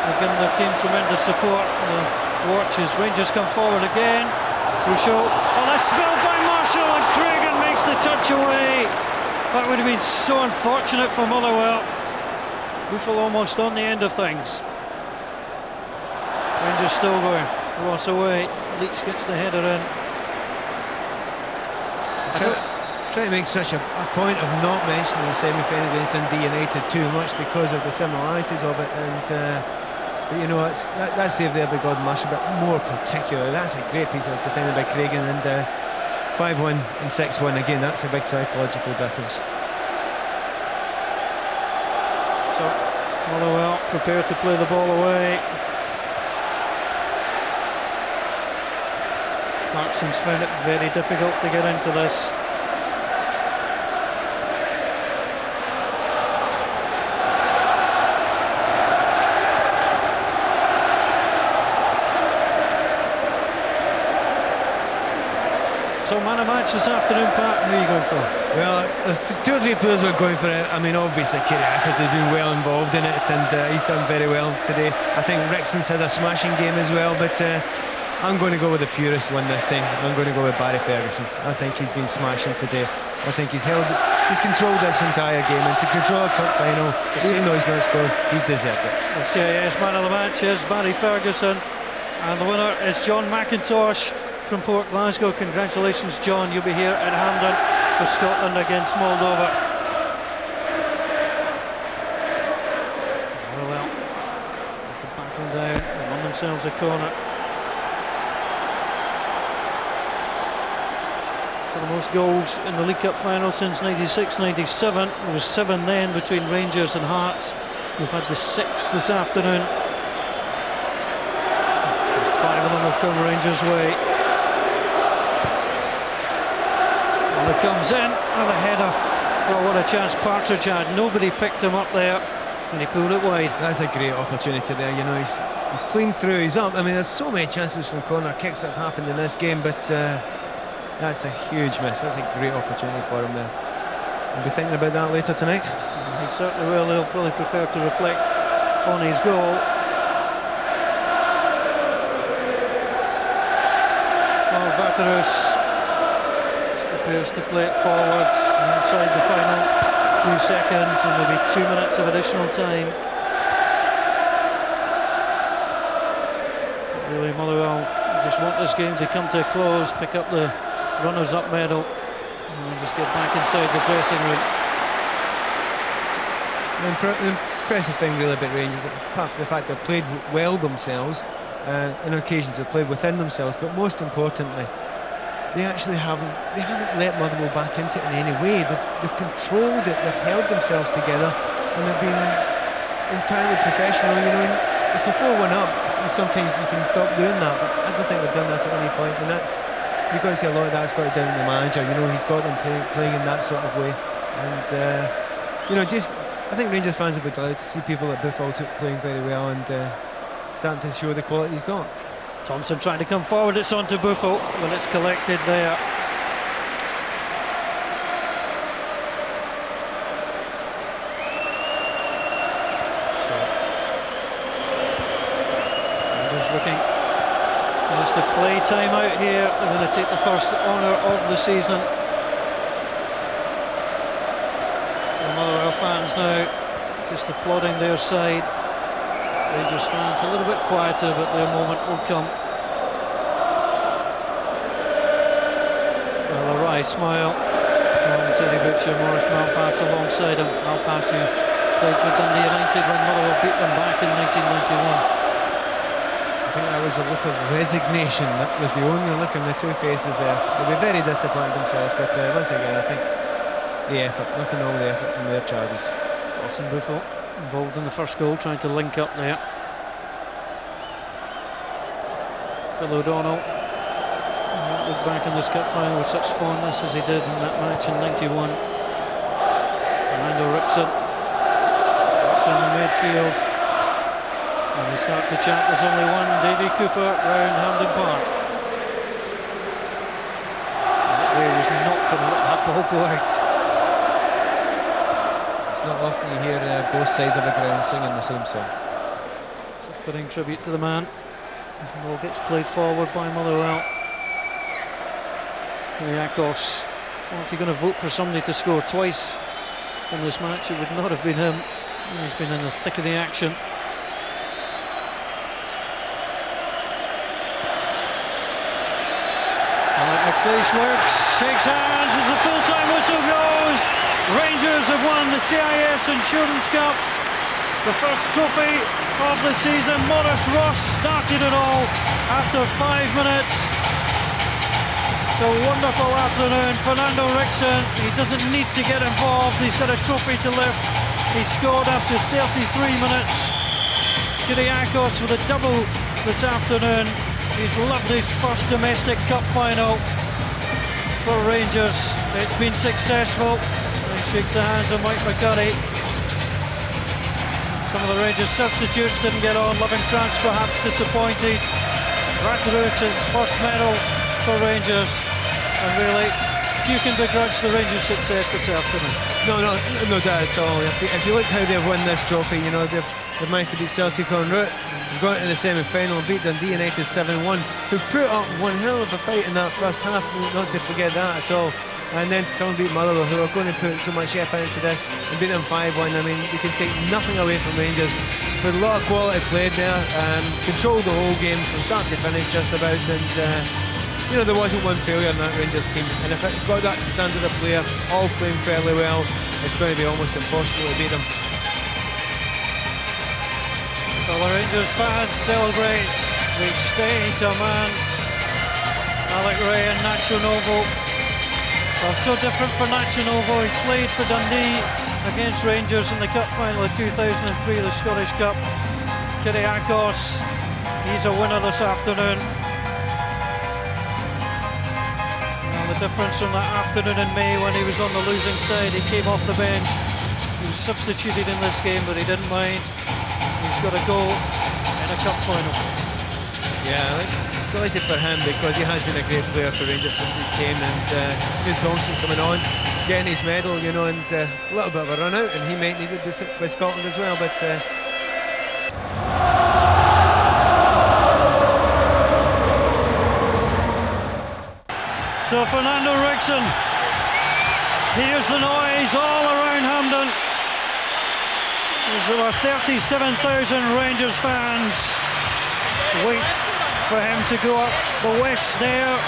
They've given their team tremendous support. The watches. Rangers come forward again. Crucial. Oh, that's spilled by Marshall, and Craigan makes the touch away. That would have been so unfortunate for Motherwell. Buffalo almost on the end of things. Rangers still going. Ross away. Leach gets the header in. Try to make such a point of not mentioning the semi-final against Dundee United too much because of the similarities of it, and but you know, that save there by Gordon Marshall, but more particularly, that's a great piece of defending by Craigan, and 5-1 and 6-1 again. That's a big psychological difference. So Motherwell prepared to play the ball away. Clarkson's found it very difficult to get into this. So man of match this afternoon, Pat, who are you going for? Well, there's 2 or 3 players who are going for it. I mean, obviously Kyriakos has been well involved in it, and he's done very well today. I think Rickson's had a smashing game as well, but I'm going to go with the purest one this time. I'm going to go with Barry Ferguson. I think he's been smashing today. I think he's held he's controlled this entire game, and to control a cup final, even though he's not scored, he deserved it. The CIS man of the match is Barry Ferguson, and the winner is John McIntosh from Port Glasgow. Congratulations, John. You'll be here at Hampden for Scotland against Moldova. Motherwell battle down and won themselves a corner. So the most goals in the League Cup final since 96-97. There was 7 then between Rangers and Hearts. We've had the 6 this afternoon. 5 of them have come Rangers' way. And it comes in, and a header. Oh, what a chance Partridge had. Nobody picked him up there, and he pulled it wide. That's a great opportunity there, you know, he's clean through, he's up. I mean, there's so many chances from corner kicks that have happened in this game, but that's a huge miss. That's a great opportunity for him there. We'll be thinking about that later tonight. He certainly will. He'll probably prefer to reflect on his goal. Well, Vaterus prepares to play it forwards inside the final few seconds, and maybe 2 minutes of additional time. But really, Motherwell just want this game to come to a close, pick up the runners-up medal, and just get back inside the dressing room. The impressive thing really about Rangers, apart from the fact they've played well themselves, on occasions they've played within themselves, but most importantly, they actually haven't let Motherwell back into it in any way. They've controlled it, they've held themselves together, and they've been entirely professional. You know, if you throw one up, sometimes you can stop doing that, but I don't think they've done that at any point, and that's, you've got to say a lot of that's got down to the manager. You know, he's got them playing in that sort of way, and you know, just I think Rangers fans will be delighted to see people like Buffalo playing very well and starting to show the quality he's got. Thompson trying to come forward, it's on to Buffalo, but it's collected there. So, Rangers looking just to play time out here. They're going to take the first honour of the season. The Motherwell fans now just applauding their side. Rangers fans a little bit quieter, but their moment will come. Well, a wry smile from Teddy Butcher. Maurice Malpass alongside him. Malpass, who played for Dundee United when Motherwell beat them back in 1991. I think that was a look of resignation. That was the only look on the two faces there. They'll be very disappointed themselves, but once again, I think the effort, nothing wrong with the effort from their charges. Austin Buffalo involved in the first goal, trying to link up there. Phil O'Donnell look back in this cup final with such fondness as he did in that match in 91. Fernando Ripson works in the midfield, and we start to chat. There's only one Davy Cooper round Hampden Park. He was not going to let that ball go out. Not often you hear both sides of the ground singing the same song. It's a fitting tribute to the man. The ball gets played forward by Motherwell. Yakos. Well, if you're going to vote for somebody to score twice in this match, it would not have been him. He's been in the thick of the action. McLeish works, shakes hands as the full-time whistle goes. Rangers have won the CIS Insurance Cup, the first trophy of the season. Maurice Ross started it all after 5 minutes. So wonderful afternoon. Fernando Ripson, he doesn't need to get involved, he's got a trophy to lift. He scored after 33 minutes. Kyriakos with a double this afternoon. He's loved his first domestic cup final for Rangers. It's been successful. He shakes the hands of Mike McCurry. Some of the Rangers substitutes didn't get on. Lovenkrands perhaps disappointed. Vaterus his first medal for Rangers, and really few can begrudge the Rangers' success this afternoon. No doubt at all. If you look how they've won this trophy, you know, they've managed to beat Celtic en route. They've gone into the semi-final and beat Dundee United 7-1, who put up one hell of a fight in that first half, not to forget that at all. and then to come and beat Motherwell, who are going to put so much effort into this, and beat them 5-1. I mean, you can take nothing away from Rangers. With a lot of quality played there, controlled the whole game from start to finish just about, and you know, there wasn't one failure in that Rangers team, and if it's got that standard of player, all playing fairly well, it's going to be almost impossible to beat them. So the Rangers fans celebrate the state of man. Alec Ray and Nacho Novo. Well, so different for Nacho Novo. He played for Dundee against Rangers in the cup final of 2003, the Scottish Cup. Kyriakos, he's a winner this afternoon. Well, the difference from that afternoon in May when he was on the losing side, he came off the bench. He was substituted in this game, but he didn't mind. He's got a goal in a cup final. Yeah, delighted for him because he has been a great player for Rangers since he's came, and Thompson coming on, getting his medal, you know, and a little bit of a run out, and he might need it with Scotland as well, but So Fernando Rickson, here's the noise all around Hampden. There are 37,000 Rangers fans wait for him to go up the west there,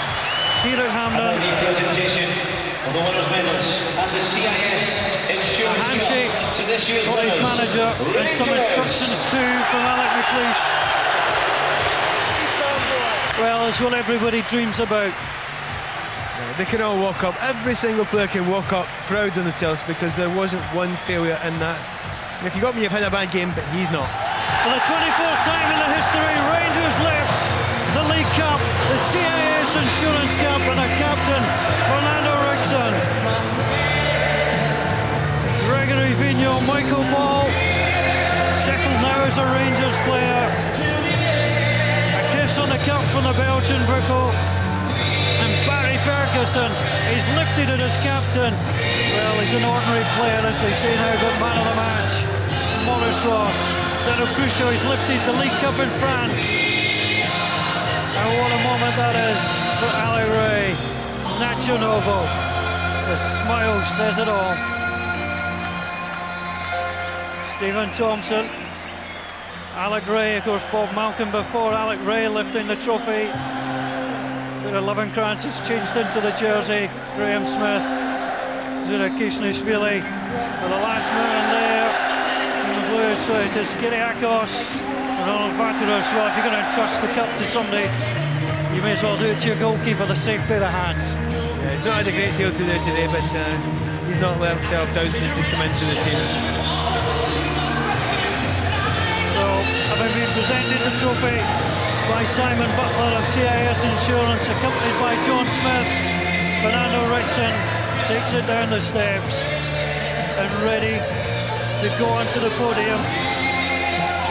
here at Hampden. The presentation of the winners' medals and the CIS Insurance handshake to this year's for his winners. manager, and some instructions too from Alec McLeish. Well, it's what everybody dreams about. they can all walk up. Every single player can walk up proud of themselves because there wasn't one failure in that. If you got me, you've had a bad game, but he's not. For the 24th time in the history, Rangers lift the League Cup, the CIS Insurance Cup, and a captain, Fernando Rickson. Gregory Vigneault, Michael Ball, settled now as a Rangers player. A kiss on the cup from the Belgian Brickle. And Barry Ferguson is lifted it as captain. Well, he's an ordinary player, as they say now, but man of the match, Maurice Ross. Then Crucio is lifted the League Cup in France. And what a moment that is for Ali Ray. Nacho Novo. The smile says it all. Stephen Thompson. Alec Ray, of course, Bob Malcolm before Alec Ray lifting the trophy. The 11 Krantz has changed into the jersey. Graham Smith, Zura Kishnishvili, for the last man there. In the blue side is Kyriakos and Ronald Vateros. Well, if you're going to entrust the cup to somebody, you may as well do it to your goalkeeper, the safe pair of hands. Yeah, he's not had a great deal to do today, but he's not let himself down since he's come into the team. So, having been presented the trophy by Simon Butler of CIS Insurance, accompanied by John Smith, Fernando Rickson takes it down the steps and ready to go onto the podium.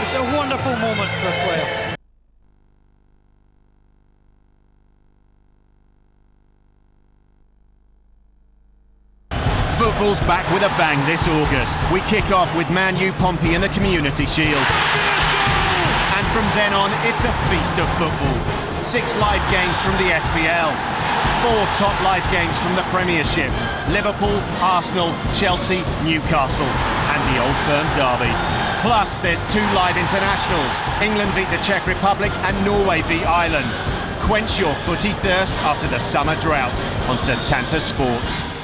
It's a wonderful moment for a player. Football's back with a bang this August. We kick off with Man U Pompey in the Community Shield. And from then on, it's a feast of football. 6 live games from the SPL. 4 top live games from the Premiership. Liverpool, Arsenal, Chelsea, Newcastle. And the Old Firm derby. Plus, there's 2 live internationals. England beat the Czech Republic and Norway beat Ireland. Quench your footy thirst after the summer drought on Setanta Sports.